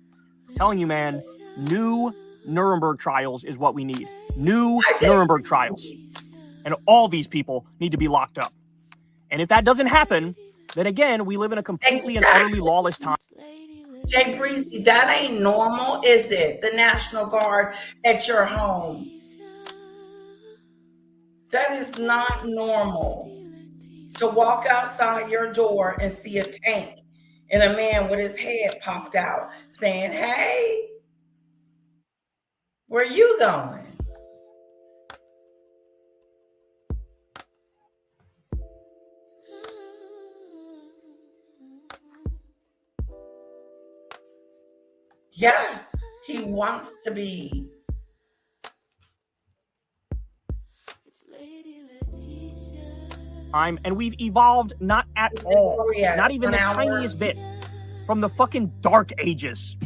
Telling you, man, new Nuremberg trials is what we need. New Nuremberg trials. And all these people need to be locked up. And if that doesn't happen, then again, we live in a completely and utterly lawless time. Jay Breezy, that ain't normal, is it? The National Guard at your home. That is not normal. To walk outside your door and see a tank and a man with his head popped out saying, hey, where you going? Yeah, he wants to be. And we've evolved not at all, not even the tiniest bit, from the fucking dark ages.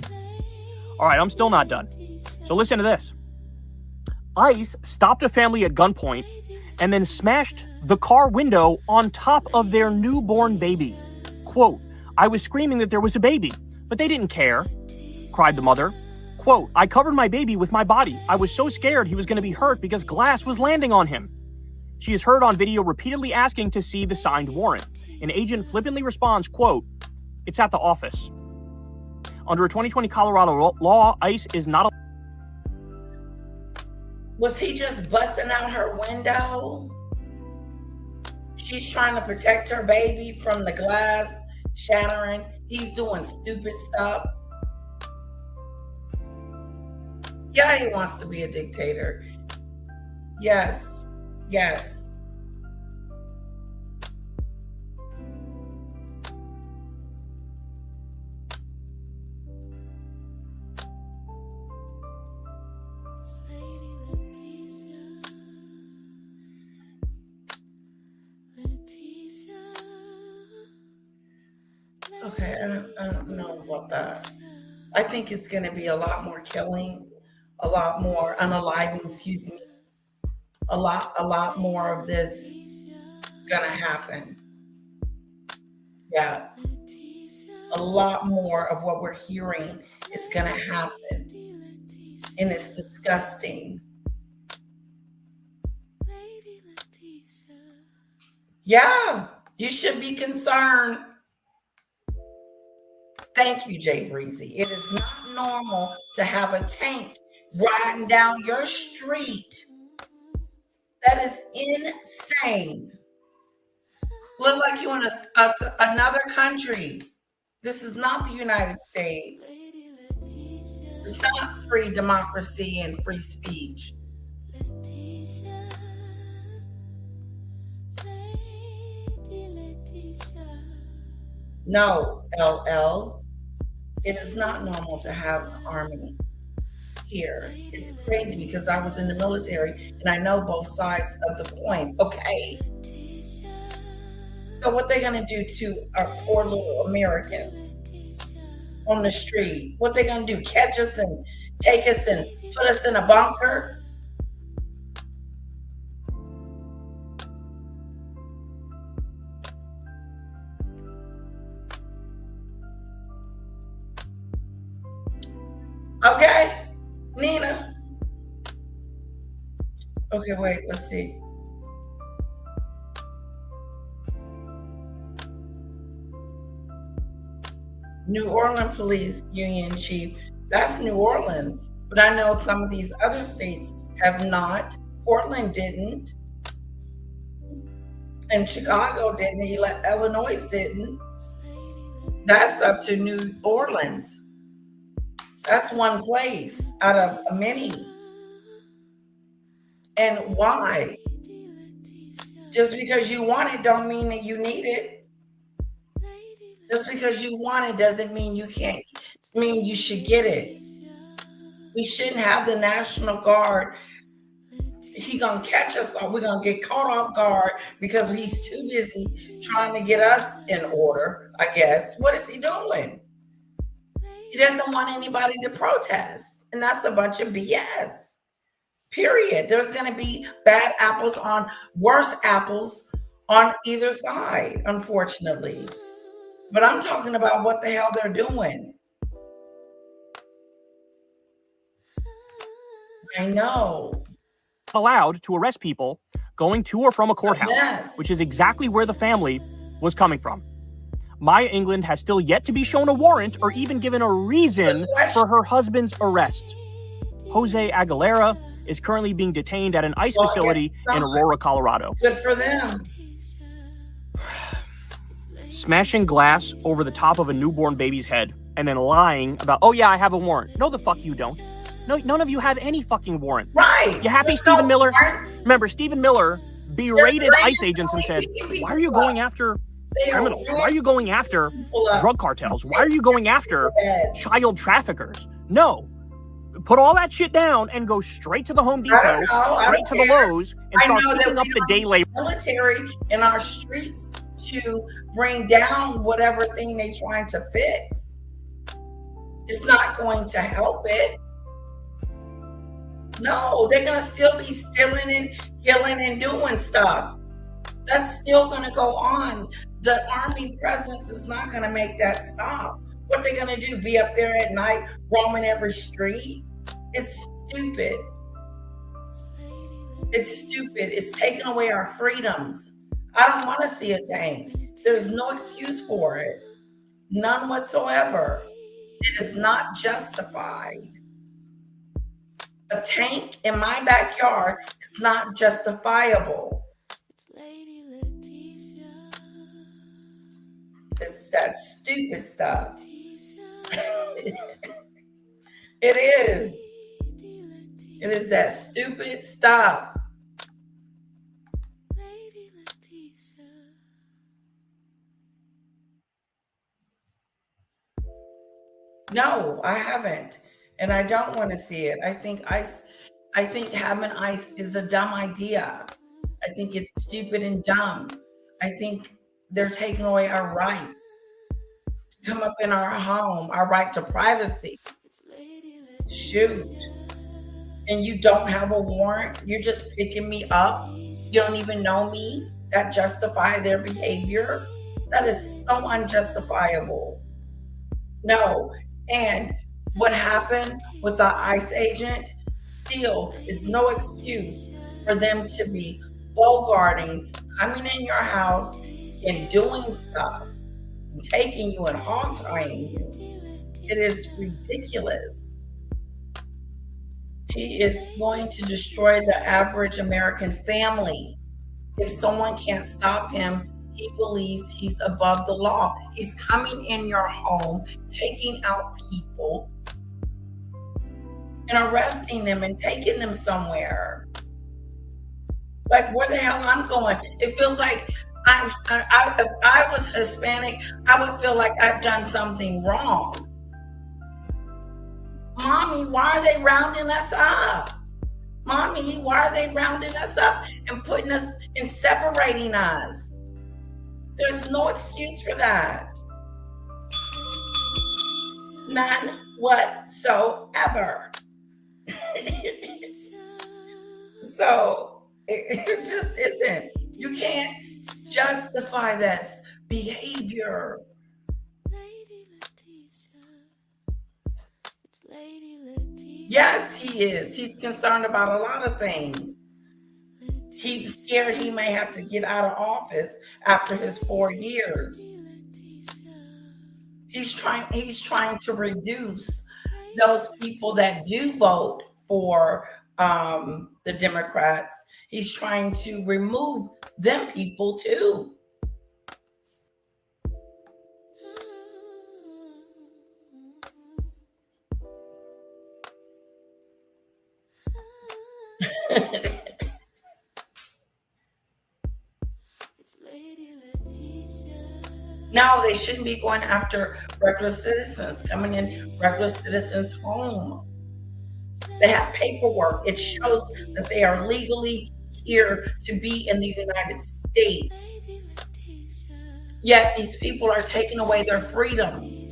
All right, I'm still not done. So listen to this. ICE stopped a family at gunpoint and then smashed the car window on top of their newborn baby. Quote, I was screaming that there was a baby, but they didn't care, cried the mother. Quote, I covered my baby with my body. I was so scared he was going to be hurt because glass was landing on him. She is heard on video repeatedly asking to see the signed warrant. An agent flippantly responds, quote, it's at the office. Under a 2020 Colorado law, ICE is not. Was he just busting out her window? She's trying to protect her baby from the glass shattering. He's doing stupid stuff. Yeah, he wants to be a dictator. Yes. Yes. Okay, I don't know about that. I think it's going to be a lot more killing, a lot more unaliving, excuse me. A lot more of this gonna happen. Yeah. A lot more of what we're hearing is gonna happen. And it's disgusting. Yeah, you should be concerned. Thank you, Jay Breezy. It is not normal to have a tank riding down your street. That is insane. Look like you're in another country. This is not the United States. It's not free democracy and free speech. No, LL. It is not normal to have an army here. It's crazy because I was in the military and I know both sides of the coin. Okay. So what they gonna do to our poor little Americans on the street? What they gonna do? Catch us and take us and put us in a bunker? Okay, Nina. Okay, wait, let's see. New Orleans Police Union Chief. That's New Orleans. But I know some of these other states have not. Portland didn't. And Chicago didn't. Illinois didn't. That's up to New Orleans. That's one place out of many. And why? Just because you want it don't mean that you need it. Just because you want it doesn't mean you can't, mean you should get it. We shouldn't have the National Guard. He gonna catch us, or we're gonna get caught off guard because he's too busy trying to get us in order, I guess. What is he doing? He doesn't want anybody to protest. And that's a bunch of BS. Period. There's gonna be bad apples on worse apples on either side, unfortunately. But I'm talking about what the hell they're doing. I know. Allowed to arrest people going to or from a courthouse, Yes. which is exactly where the family was coming from. Maya England has still yet to be shown a warrant or even given a reason for her husband's arrest. Jose Aguilera is currently being detained at an ICE facility in Aurora, Colorado. Good for them. Smashing glass over the top of a newborn baby's head and then lying about, oh yeah, I have a warrant. No, the fuck you don't. No, none of you have any fucking warrant. Right. You happy, There's Stephen no Miller? warrants. Remember, Stephen Miller berated They're ICE agents and said, beating why are you people going up. after They are criminals? Why are you going after people up. drug cartels? Why are you going after Bad. child traffickers? No. Put all that shit down and go straight to the Home I Depot, don't know. I straight don't to the care. Lowe's, and I start know that picking we up the don't day need labor. military in our streets to bring down whatever thing they're trying to fix. It's not going to help it. No, they're going to still be stealing and killing and doing stuff. That's still going to go on. The army presence is not going to make that stop. What they're going to do, be up there at night, roaming every street? It's stupid. It's stupid. It's taking away our freedoms. I don't want to see a tank. There's no excuse for it. None whatsoever. It is not justified. A tank in my backyard is not justifiable. It's that stupid stuff. It is. It is that stupid stuff. No, I haven't. And I don't want to see it. I think having ICE is a dumb idea. I think it's stupid and dumb. I think they're taking away our rights to come up in our home, our right to privacy. Shoot. And you don't have a warrant. You're just picking me up. You don't even know me. That justify their behavior. That is so unjustifiable. No. And what happened with the ICE agent still is no excuse for them to be bogarting, coming in your house and doing stuff, and taking you and hog tying you. It is ridiculous. He is going to destroy the average American family. If someone can't stop him, he believes he's above the law. He's coming in your home, taking out people, and arresting them and taking them somewhere. Like, where the hell I'm going? It feels like if I was Hispanic, I would feel like I've done something wrong. Mommy, why are they rounding us up? Mommy, why are they rounding us up and putting us and separating us? There's no excuse for that. None whatsoever. So it just isn't. You can't justify this behavior. Yes, he is. He's concerned about a lot of things. He's scared he may have to get out of office after his 4 years. He's trying to reduce those people that do vote for the Democrats. He's trying to remove them people too. No, they shouldn't be going after regular citizens, coming in regular citizens' home. They have paperwork. It shows that they are legally here to be in the United States. Yet these people are taking away their freedom.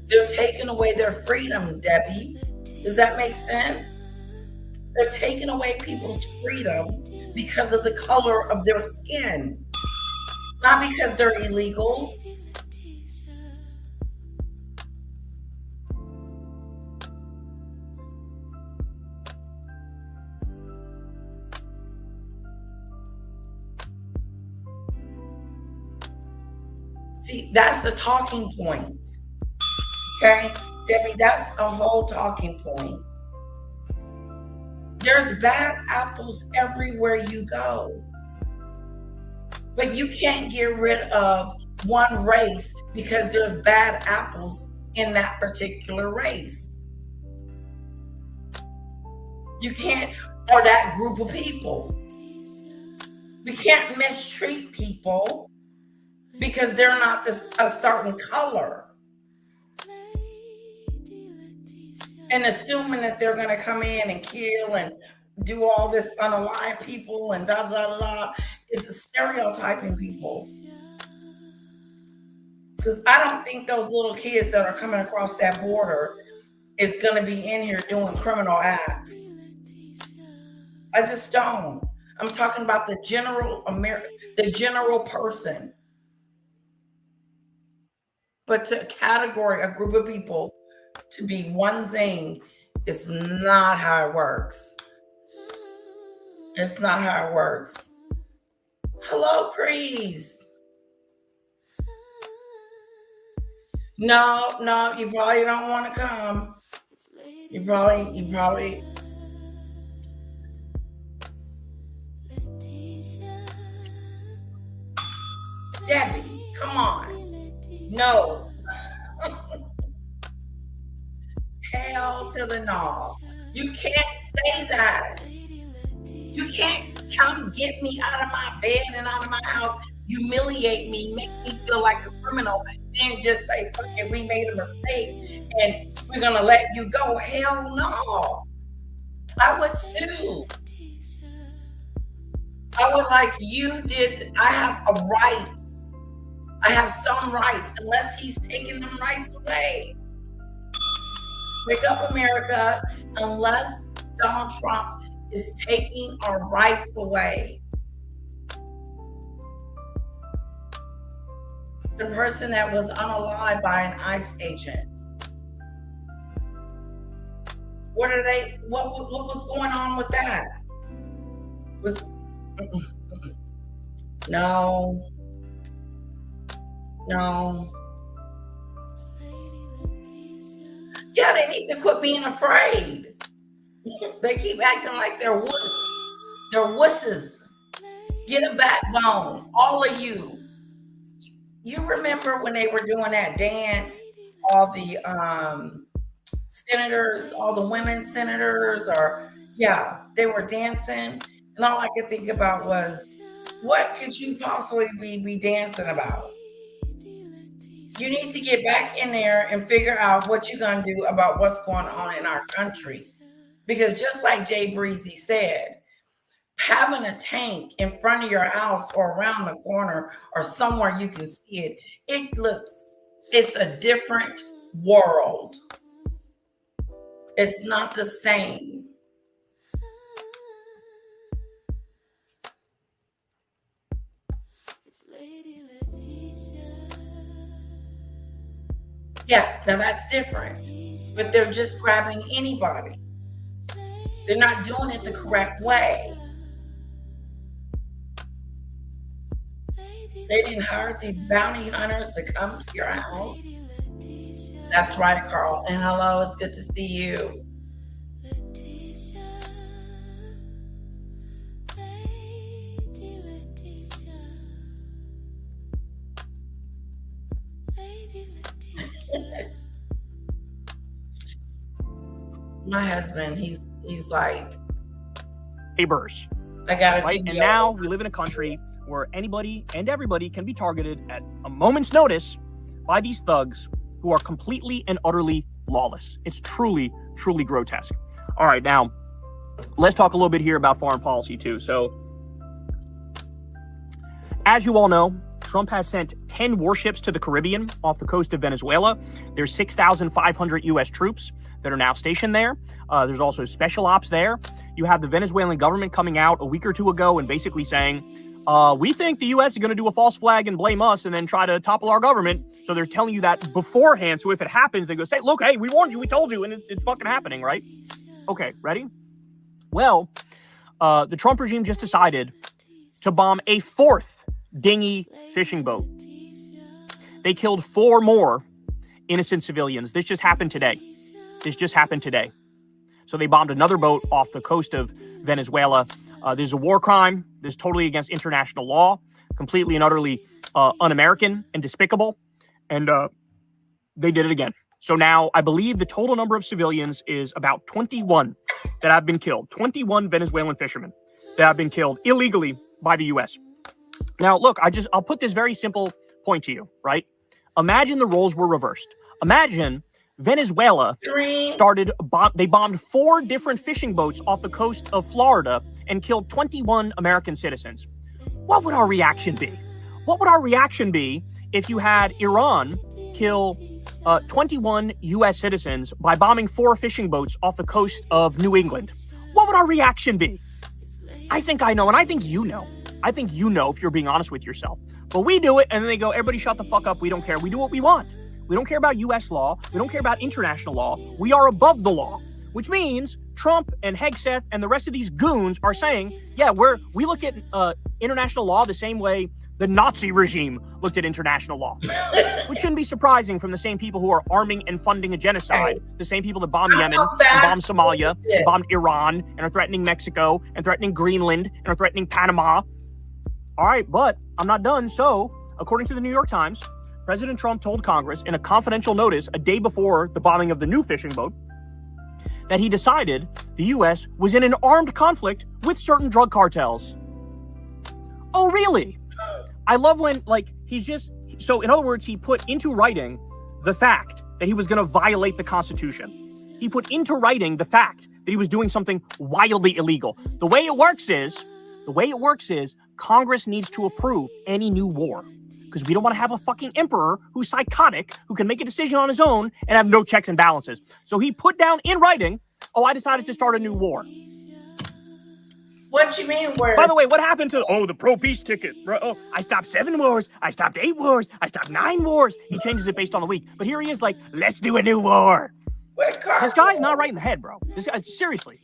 They're taking away their freedom, Debbie. Does that make sense? They're taking away people's freedom because of the color of their skin, not because they're illegals. See, that's a talking point. Okay, Debbie, that's a whole talking point. There's bad apples everywhere you go. But you can't get rid of one race because there's bad apples in that particular race. You can't, or that group of people. We can't mistreat people because they're not a certain color. And assuming that they're going to come in and kill and do all this, unalive people and da da da da, is stereotyping people. Because I don't think those little kids that are coming across that border is going to be in here doing criminal acts. I just don't. I'm talking about the general person. But to categorize a group of people to be one thing is not how it works. It's not how it works. Hello, Priest. No, you probably don't want to come. You probably. Debbie, come on. No. Hell to the no. You can't say that. You can't come get me out of my bed and out of my house, humiliate me, make me feel like a criminal, then just say, fuck it, we made a mistake and we're going to let you go. Hell no. I would sue. I would like you did. I have a right. I have some rights unless he's taking them rights away. Wake up, America, unless Donald Trump is taking our rights away. The person that was unalived by an ICE agent. What was going on with that? No. Yeah, they need to quit being afraid. They keep acting like they're wusses. They're wusses. Get a backbone, all of you. You remember when they were doing that dance, all the senators, all the women senators, they were dancing. And all I could think about was, what could you possibly be dancing about? You need to get back in there and figure out what you're going to do about what's going on in our country. Because just like Jay Breezy said, having a tank in front of your house or around the corner or somewhere you can see it, it's a different world. It's not the same. Yes, now that's different. But they're just grabbing anybody. They're not doing it the correct way. They didn't hire these bounty hunters to come to your house. That's right, Carl. And hello, it's good to see you. My husband, he's like, Hey, Burrs. I got it. Right? And now we live in a country where anybody and everybody can be targeted at a moment's notice by these thugs who are completely and utterly lawless. It's truly, truly grotesque. All right, now let's talk a little bit here about foreign policy too. So, as you all know, Trump has sent 10 warships to the Caribbean off the coast of Venezuela. There's 6,500 U.S. troops that are now stationed there. There's also special ops there. You have the Venezuelan government coming out a week or two ago and basically saying, we think the U.S. is going to do a false flag and blame us and then try to topple our government. So they're telling you that beforehand. So if it happens, they go say, look, hey, we warned you, we told you, and it's fucking happening, right? Okay, ready? Well, the Trump regime just decided to bomb a fourth dinghy fishing boat. They killed 4 more innocent civilians. This just happened today. So they bombed another boat off the coast of Venezuela. There's a war crime. This is totally against international law, completely and utterly un-American and despicable. And they did it again. So now I believe the total number of civilians is about 21 that have been killed. 21 Venezuelan fishermen that have been killed illegally by the U.S. Now, look, I'll put this very simple point to you, right? Imagine the roles were reversed. Imagine Venezuela they bombed 4 different fishing boats off the coast of Florida and killed 21 American citizens. What would our reaction be? What would our reaction be if you had Iran kill 21 U.S. citizens by bombing 4 fishing boats off the coast of New England? What would our reaction be? I think I know, and I think you know. I think you know if you're being honest with yourself. But we do it, and then they go, everybody shut the fuck up. We don't care. We do what we want. We don't care about U.S. law. We don't care about international law. We are above the law, which means Trump and Hegseth and the rest of these goons are saying, yeah, we look at international law the same way the Nazi regime looked at international law, which shouldn't be surprising from the same people who are arming and funding a genocide, the same people that bombed Yemen, and bombed Somalia, and bombed Iran, and are threatening Mexico, and threatening Greenland, and are threatening Panama. All right, but I'm not done. So, according to the New York Times, President Trump told Congress in a confidential notice a day before the bombing of the new fishing boat that he decided the U.S. was in an armed conflict with certain drug cartels. Oh, really? I love when, so in other words, he put into writing the fact that he was going to violate the Constitution. He put into writing the fact that he was doing something wildly illegal. The way it works is Congress needs to approve any new war, because we don't want to have a fucking emperor who's psychotic, who can make a decision on his own and have no checks and balances. So he put down in writing, I decided to start a new war. What you mean? By the way, what happened to, the pro-peace ticket? I stopped 7 wars. I stopped 8 wars. I stopped 9 wars. He changes it based on the week. But here he is like, let's do a new war. This guy's not right in the head, bro. This guy, seriously.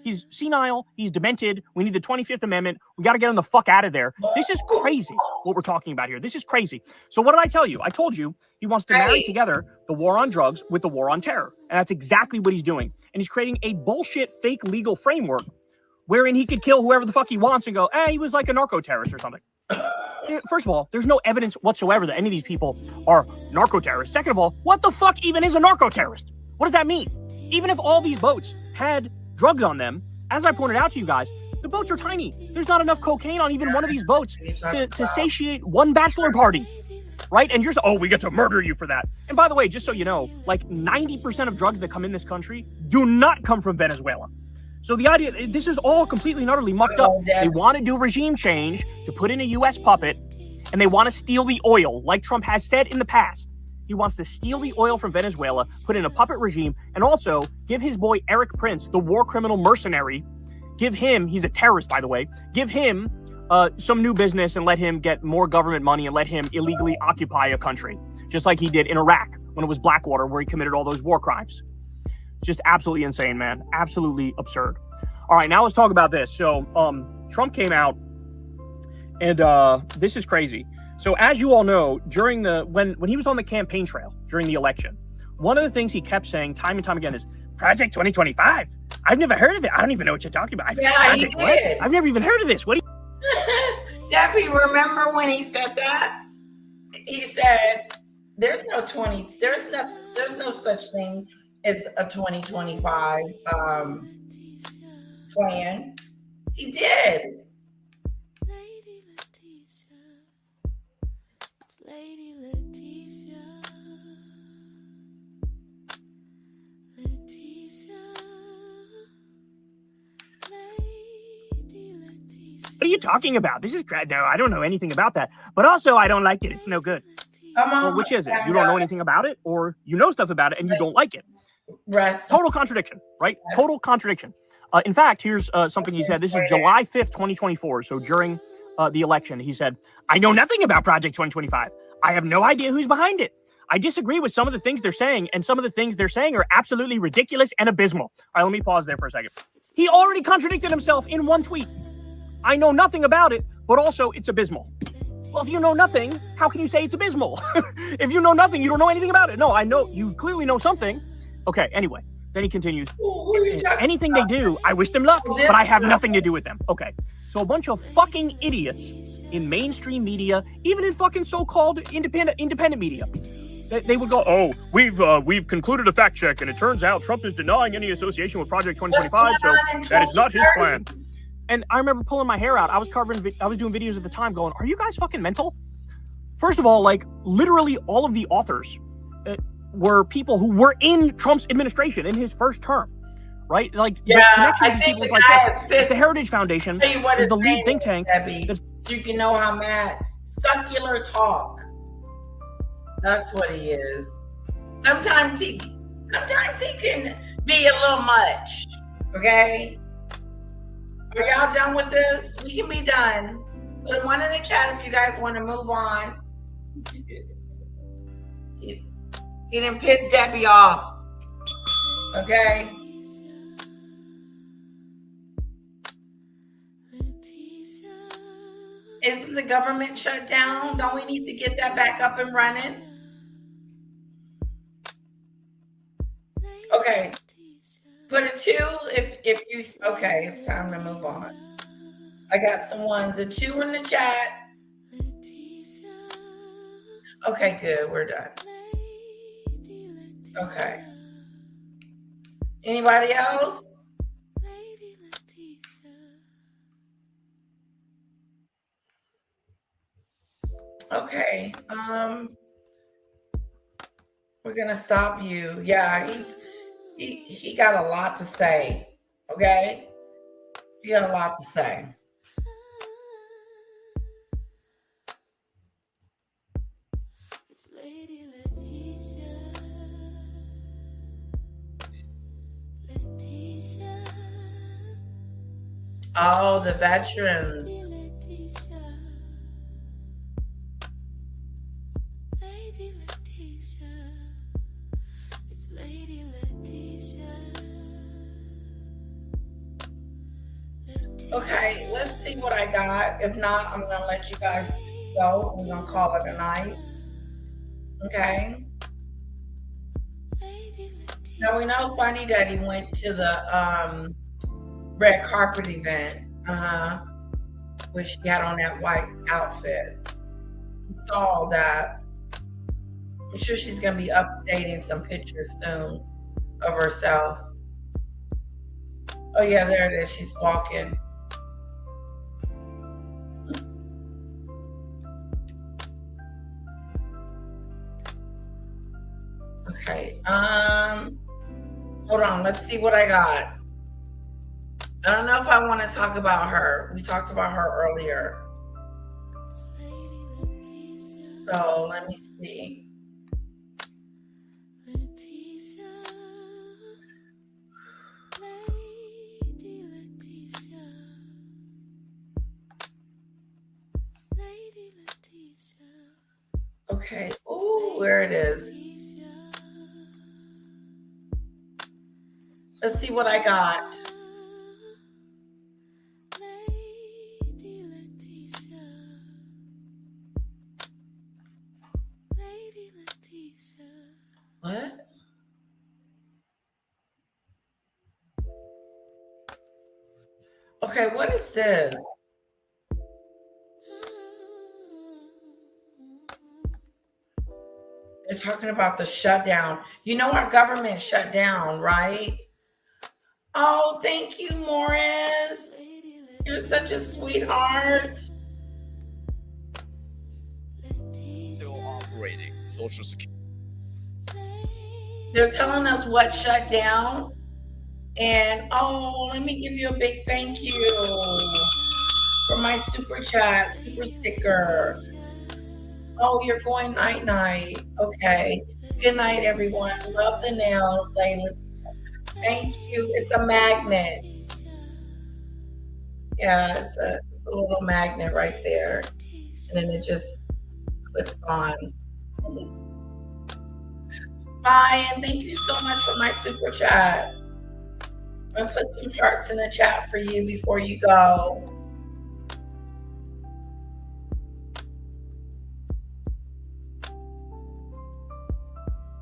He's senile. He's demented. We need the 25th Amendment. We got to get him the fuck out of there. This is crazy what we're talking about here. This is crazy. So what did I tell you? I told you he wants to marry together the war on drugs with the war on terror. And that's exactly what he's doing. And he's creating a bullshit fake legal framework wherein he could kill whoever the fuck he wants and go, he was like a narco-terrorist or something. First of all, there's no evidence whatsoever that any of these people are narco-terrorists. Second of all, what the fuck even is a narco-terrorist? What does that mean? Even if all these boats had drugs on them, as I pointed out to you guys, the boats are tiny. There's not enough cocaine on even one of these boats to satiate one bachelor party, right? And you're we get to murder you for that. And by the way, just so you know, 90% of drugs that come in this country do not come from Venezuela. So the idea, this is all completely and utterly mucked up. They want to do regime change to put in a U.S. puppet, and they want to steal the oil, like Trump has said in the past. He wants to steal the oil from Venezuela, put in a puppet regime, and also give his boy Eric Prince, the war criminal mercenary, he's a terrorist, by the way, give him some new business and let him get more government money and let him illegally occupy a country, just like he did in Iraq when it was Blackwater, where he committed all those war crimes. It's just absolutely insane, man. Absolutely absurd. All right, now let's talk about this. So Trump came out, and this is crazy. So as you all know, during when he was on the campaign trail during the election, one of the things he kept saying time and time again is Project 2025. I've never heard of it. I don't even know what you're talking about. He did. What? I've never even heard of this. What? Debbie, remember when he said that? He said, "There's no such thing as a 2025 plan." He did. Lady Leticia. Leticia. Lady Leticia. What are you talking about? This is crap. No, I don't know anything about that. But also, I don't like it. It's no good. Well, which is it? You don't know anything about it, or you know stuff about it and you don't like it? Rest. Total contradiction, right? Total contradiction. In fact, here's something he said. This is July 5th, 2024. So during the election, he said, I know nothing about Project 2025. I have no idea who's behind it. I disagree with some of the things they're saying, and some of the things they're saying are absolutely ridiculous and abysmal. All right, let me pause there for a second. He already contradicted himself in one tweet. I know nothing about it, but also it's abysmal. Well, if you know nothing, how can you say it's abysmal? If you know nothing, you don't know anything about it. No, I know, you clearly know something. Okay, anyway, then he continues. Anything they do, I wish them luck, but I have nothing to do with them. Okay, so a bunch of fucking idiots in mainstream media, even in fucking so-called independent media, they would go, oh, we've concluded a fact check, and it turns out Trump is denying any association with Project 2025, so that is not his plan. And I remember pulling my hair out. I was doing videos at the time going, are you guys fucking mental? First of all, like, literally all of the authors were people who were in Trump's administration in his first term, right? Like, yeah, the connection I to think people the like guy this. is pissed. It's the Heritage Foundation is the lead think tank. Debbie, so you can know how mad. Succular talk. That's what he is. Sometimes he can be a little much. Okay. Are y'all done with this? We can be done. Put one in the chat if you guys want to move on. He didn't piss Debbie off. Okay. Isn't the government shut down? Don't we need to get that back up and running? Okay. Put a 2 if you, okay, it's time to move on. I got some ones, a 2 in the chat. Okay, good, we're done. Okay. Anybody else? Okay, we're gonna stop you. Yeah, he got a lot to say. Okay, he got a lot to say. It's Lady Leticia. Leticia. Oh, the veterans. Lady Leticia. It's Lady Leticia. Okay, let's see what I got. If not, I'm gonna let you guys go. We're gonna call it a night. Okay. Now we know Funny Daddy went to the red carpet event. Which she had on that white outfit. We saw that. I'm sure she's gonna be updating some pictures soon of herself. Oh yeah, there it is. She's walking. Okay. Hold on. Let's see what I got. I don't know if I want to talk about her. We talked about her earlier. So let me see. Okay. Oh, where it is. Let's see what I got. What? Okay, what is this? They're talking about the shutdown. You know our government shut down, right? Oh, thank you, Morris. You're such a sweetheart. Still Social Security. They're telling us what shut down. And oh, let me give you a big thank you for my super chat, super sticker. Oh, you're going night night. Okay. Good night, everyone. Love the nails. Thank you. It's a magnet. Yeah, it's a little magnet right there. And then it just clips on. Bye, and thank you so much for my super chat. I'm gonna put some hearts in the chat for you before you go.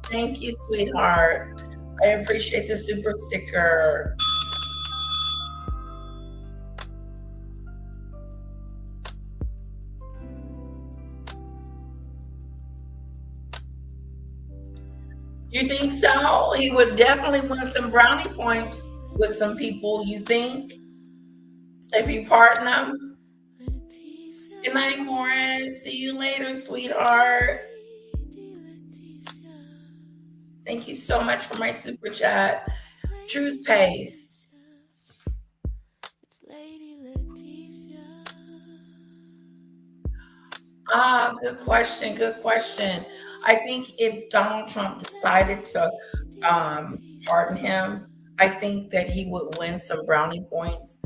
Thank you, sweetheart. I appreciate the super sticker. You think so? He would definitely win some brownie points with some people, you think? If you pardon them? Good night, Morris. See you later, sweetheart. Thank you so much for my super chat. Truth Paste. Good question. Good question. I think if Donald Trump decided to pardon him, I think that he would win some brownie points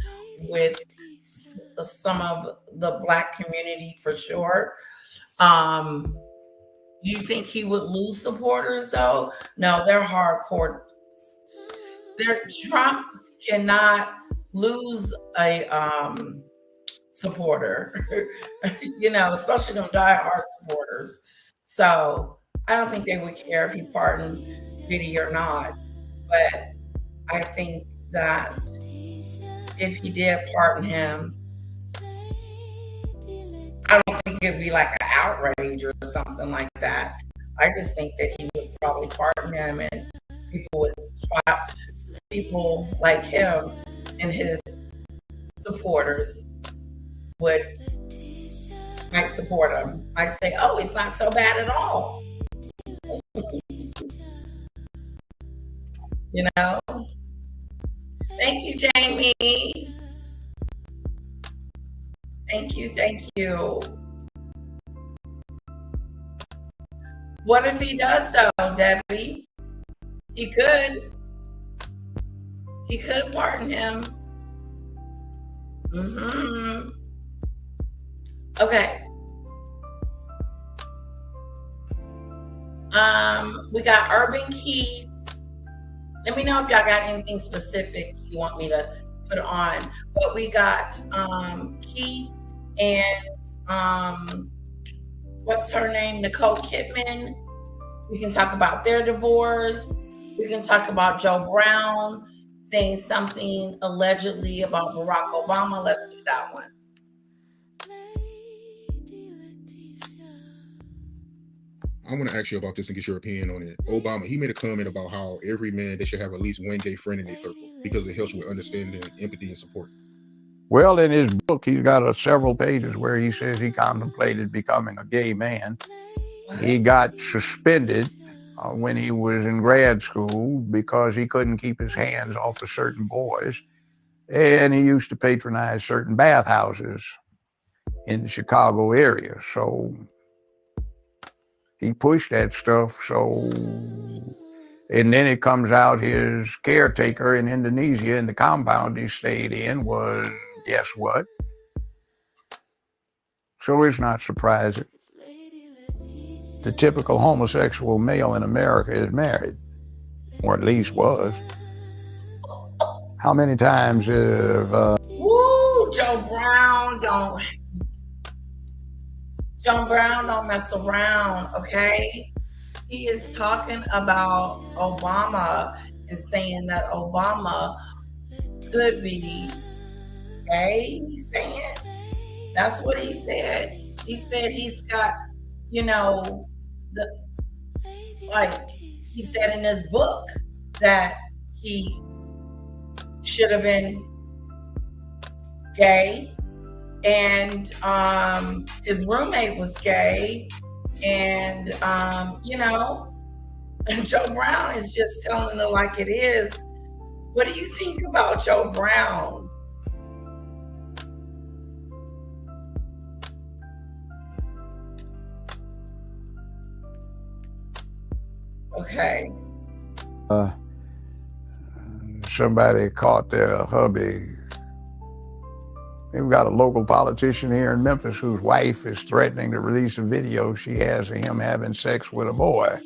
with some of the Black community for sure. You think he would lose supporters though? No, they're hardcore. Trump cannot lose a supporter, especially them diehard supporters. So I don't think they would care if he pardoned Diddy or not. But I think that if he did pardon him, I don't think it'd be like an outrage or something like that. I just think that he would probably pardon him, and people like him and his supporters might support him. Might say, "Oh, it's not so bad at all." Thank you, Jamie. Thank you. What if he does though, Debbie? He could pardon him. Okay. We got Urban Keith. Let me know if y'all got anything specific you want me to put on. But we got Keith and what's her name? Nicole Kidman. We can talk about their divorce. We can talk about Joe Brown saying something allegedly about Barack Obama. Let's do that one. I want to ask you about this and get your opinion on it. Obama, he made a comment about how every man, they should have at least one gay friend in their circle because it helps with understanding, empathy, and support. Well, in his book, he's got several pages where he says he contemplated becoming a gay man. He got suspended when he was in grad school because he couldn't keep his hands off of certain boys. And he used to patronize certain bathhouses in the Chicago area. So he pushed that stuff. And then it comes out his caretaker in Indonesia in the compound he stayed in was, guess what? So it's not surprising. The typical homosexual male in America is married, or at least was. How many times have... Joe Brown don't mess around, okay? He is talking about Obama and saying that Obama could be gay. He's saying that's what he said. He said he's got, he said in his book that he should have been gay, and his roommate was gay, And Joe Brown is just telling it like it is. What do you think about Joe Brown? Okay. Somebody caught their hubby. We've got a local politician here in Memphis whose wife is threatening to release a video she has of him having sex with a boy.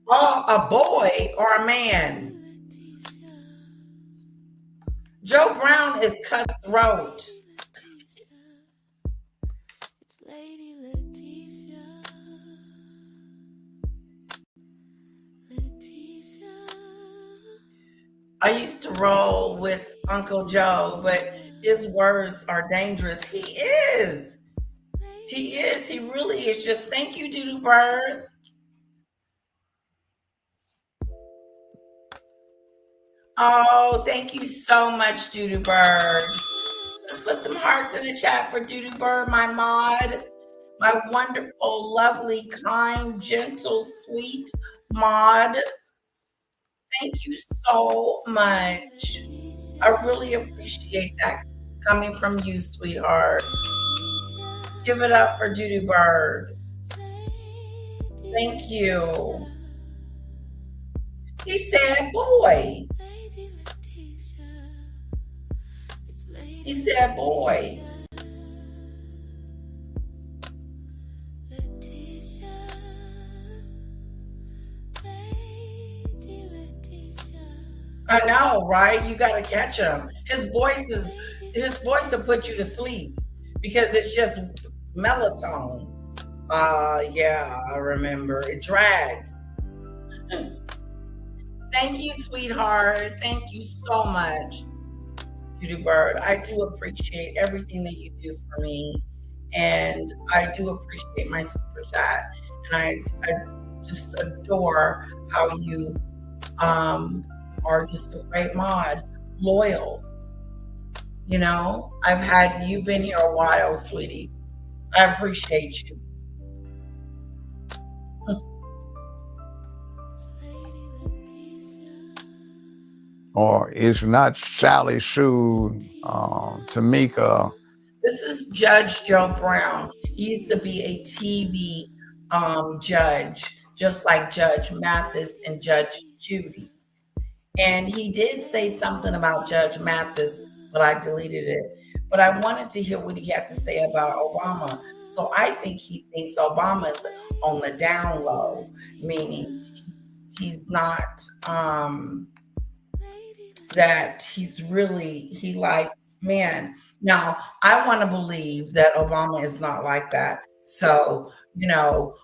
Oh, a boy or a man? Joe Brown is cutthroat. It's Lady Leticia. Leticia. I used to roll with Uncle Joe, but his words are dangerous. He is. He is. He really is. Just thank you, Doodoo Bird. Oh, thank you so much, Doodoo Bird. Let's put some hearts in the chat for Doodoo Bird, my mod, my wonderful, lovely, kind, gentle, sweet mod. Thank you so much. I really appreciate that coming from you, sweetheart. Give it up for Doodoo Bird. Thank you. He said, boy. He said, boy. I know, right? You got to catch him. His voice will put you to sleep because it's just melatonin. Yeah, I remember. It drags. Thank you, sweetheart. Thank you so much, Doodoo Bird. I do appreciate everything that you do for me. And I do appreciate my super chat. And I just adore how you are just a great mod, loyal. You've been here a while, sweetie. I appreciate you. Or it's not Sally Sue, Tamika. This is Judge Joe Brown. He used to be a TV judge, just like Judge Mathis and Judge Judy. And he did say something about Judge Mathis, but I deleted it. But I wanted to hear what he had to say about Obama. So I think he thinks Obama's on the down low, meaning he's not, that he likes men. Now, I want to believe that Obama is not like that. So,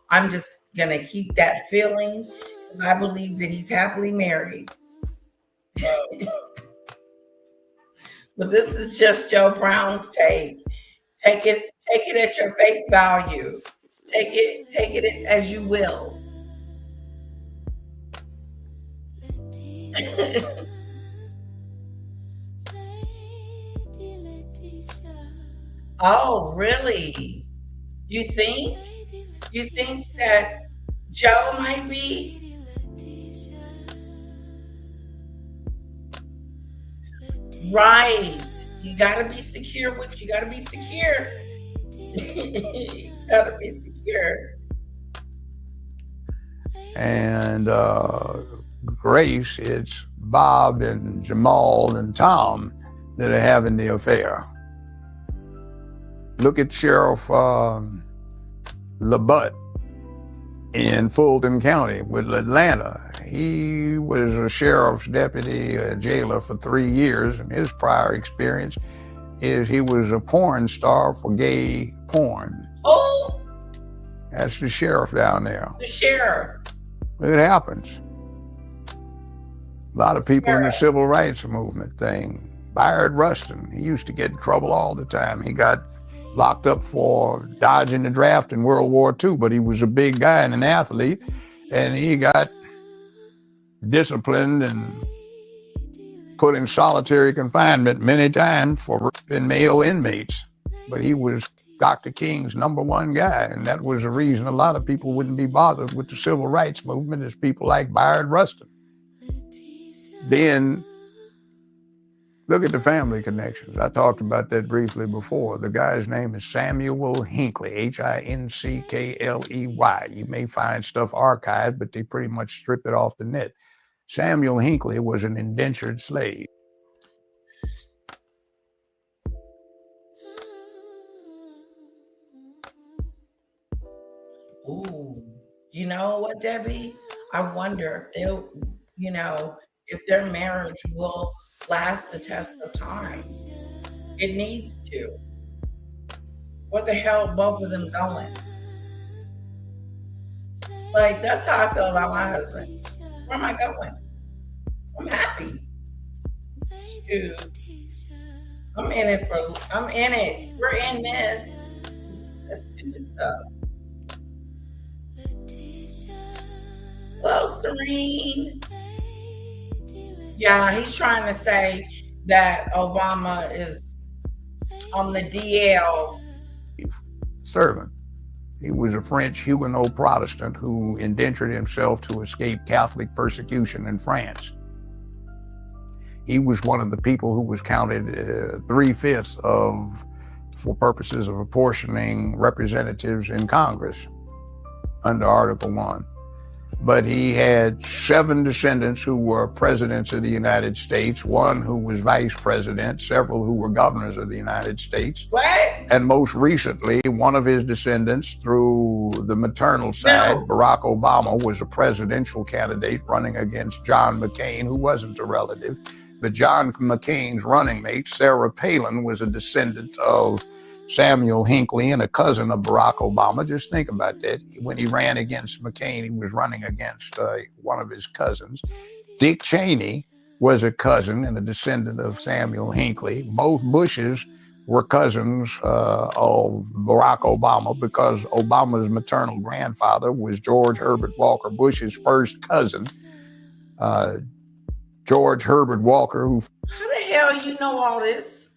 I'm just going to keep that feeling. I believe that he's happily married. But this is just Joe Brown's take. Take it at your face value. Take it as you will. Oh, really? You think that Joe might be? Right. You gotta be secure. You gotta be secure. You gotta be secure. And Grace, it's Bob and Jamal and Tom that are having the affair. Look at Sheriff LaButte in Fulton County with Atlanta. He was a sheriff's deputy, a jailer for 3 years, and his prior experience is he was a porn star for gay porn. Oh, that's the sheriff down there. The sheriff. It happens. A lot of people in the civil rights movement thing. Bayard Rustin, he used to get in trouble all the time. He got locked up for dodging the draft in World War II, but he was a big guy and an athlete, and he got disciplined and put in solitary confinement many times for raping male inmates. But he was Dr. King's #1 guy. And that was the reason a lot of people wouldn't be bothered with the civil rights movement, is people like Bayard Rustin. Then look at the family connections. I talked about that briefly before. The guy's name is Samuel Hinckley, Hinkley. You may find stuff archived, but they pretty much stripped it off the net. Samuel Hinckley was an indentured slave. Ooh, you know what, Debbie? I wonder if they'll, if their marriage will last the test of time. It needs to. What the hell, both of them going? Like, that's how I feel about my husband. Where am I going? I'm happy. Dude, I'm in it. We're in this. Let's do this stuff. Hello, Serene. Yeah, he's trying to say that Obama is on the DL. Servant. He was a French Huguenot Protestant who indentured himself to escape Catholic persecution in France. He was one of the people who was counted 3/5 for purposes of apportioning representatives in Congress under Article 1. But he had 7 descendants who were presidents of the United States, 1 who was vice president, several who were governors of the United States. What? And most recently, one of his descendants through the maternal side, Barack Obama, was a presidential candidate running against John McCain, who wasn't a relative. But John McCain's running mate, Sarah Palin, was a descendant of Samuel Hinckley and a cousin of Barack Obama. Just think about that. When he ran against McCain, he was running against one of his cousins. Dick Cheney was a cousin and a descendant of Samuel Hinckley. Both Bushes were cousins of Barack Obama, because Obama's maternal grandfather was George Herbert Walker Bush's first cousin. George Herbert Walker, who... How the hell you know all this?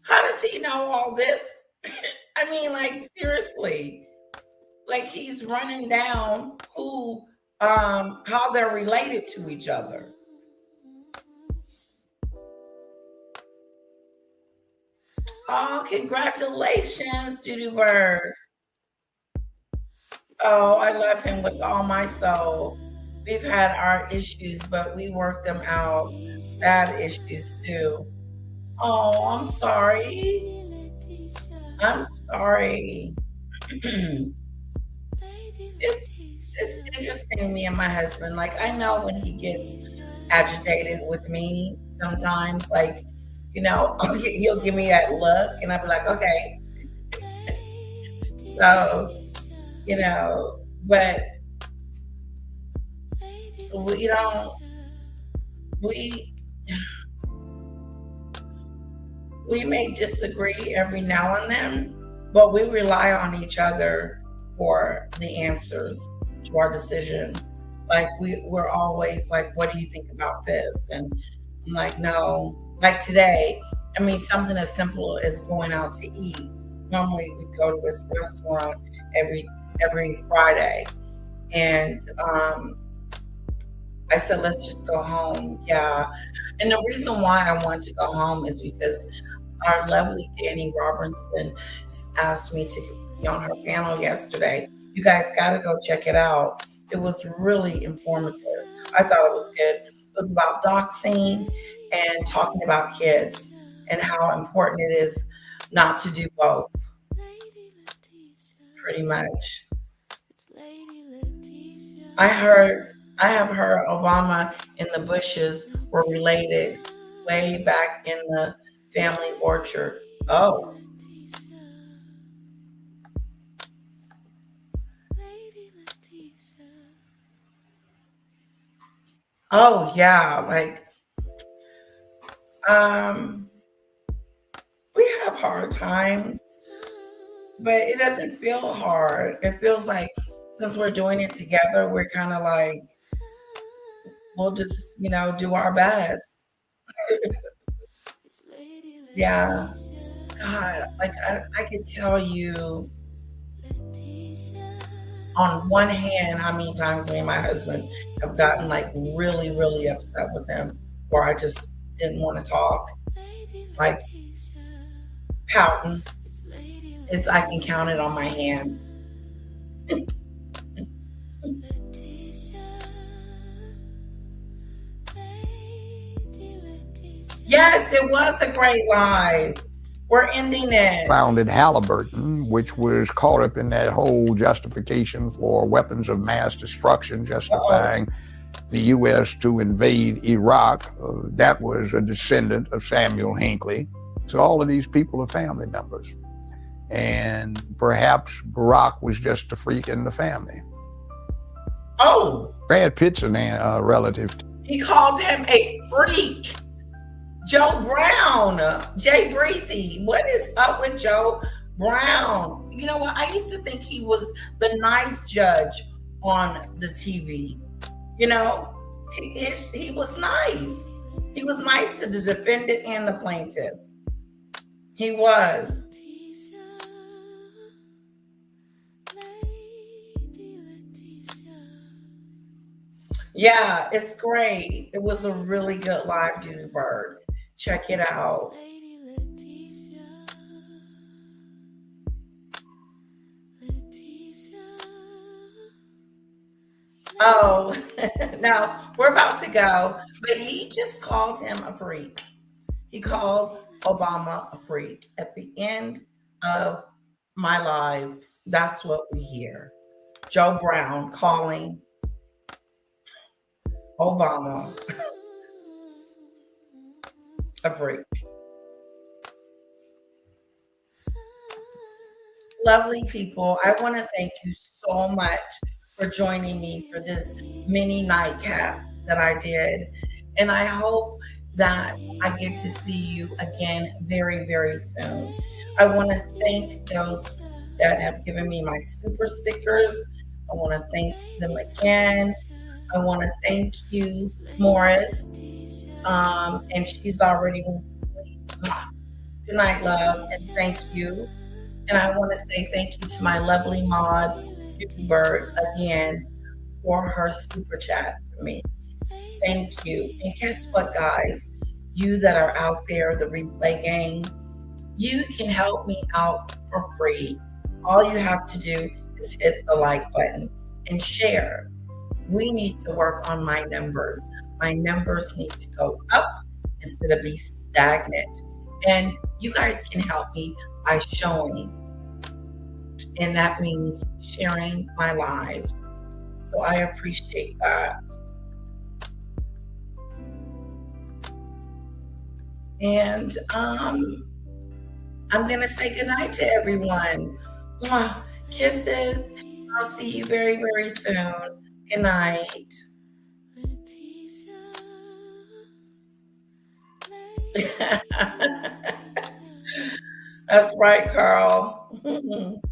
How does he know all this? I mean, like, seriously. Like, he's running down how they're related to each other. Oh, congratulations, Judy Bird. Oh, I love him with all my soul. We've had our issues, but we worked them out. Bad issues, too. Oh, I'm sorry. I'm sorry. It's interesting, me and my husband. Like, I know when he gets agitated with me sometimes, like, he'll give me that look and I'll be like, okay. So, but we may disagree every now and then, but we rely on each other for the answers to our decision. Like, we're always like, what do you think about this? And I'm like, no. Like today, I mean, something as simple as going out to eat. Normally we go to this restaurant every Friday. And I said, let's just go home. Yeah. And the reason why I wanted to go home is because our lovely Danny Robinson asked me to be on her panel yesterday. You guys got to go check it out. It was really informative. I thought it was good. It was about doxing and talking about kids and how important it is not to do both. Pretty much. I have heard Obama and the Bushes were related way back in the family orchard. Oh. Oh yeah, like we have hard times, but it doesn't feel hard. It feels like since we're doing it together, we're kind of like, we'll just, do our best. Yeah. God, like I could tell you on one hand how many times me and my husband have gotten like really, really upset with him, where I just didn't want to talk, like pouting. It's I can count it on my hands. Yes, it was a great live. We're ending it. Founded Halliburton, which was caught up in that whole justification for weapons of mass destruction, justifying the U.S. to invade Iraq. That was a descendant of Samuel Hinckley. So all of these people are family members. And perhaps Barack was just a freak in the family. Oh, Brad Pitt's a relative. he called him a freak. Joe Brown, Jay Breezy. What is up with Joe Brown? You know what? I used to think he was the nice judge on the TV. You know, he was nice. He was nice to the defendant and the plaintiff. He was. Yeah, it's great. It was a really good live, Judy Bird. Check it out. Oh, now we're about to go, but he just called him a freak. He called Obama a freak. At the end of my live, that's what we hear. Joe Brown calling Obama a freak. Lovely people, I want to thank you so much for joining me for this mini nightcap that I did. And I hope that I get to see you again very, very soon. I want to thank those that have given me my super stickers. I want to thank them again. I want to thank you, Morris. And she's already went to sleep. Good night, love, and thank you. And I want to say thank you to my lovely mod, Beauty Bird, again for her super chat for me. Thank you. And guess what, guys? You that are out there, the replay gang, you can help me out for free. All you have to do is hit the like button and share. We need to work on my numbers. My numbers need to go up instead of be stagnant. And you guys can help me by showing. And that means sharing my lives. So I appreciate that. And I'm going to say goodnight to everyone. Mwah. Kisses. I'll see you very, very soon. Good night. That's right, Carl.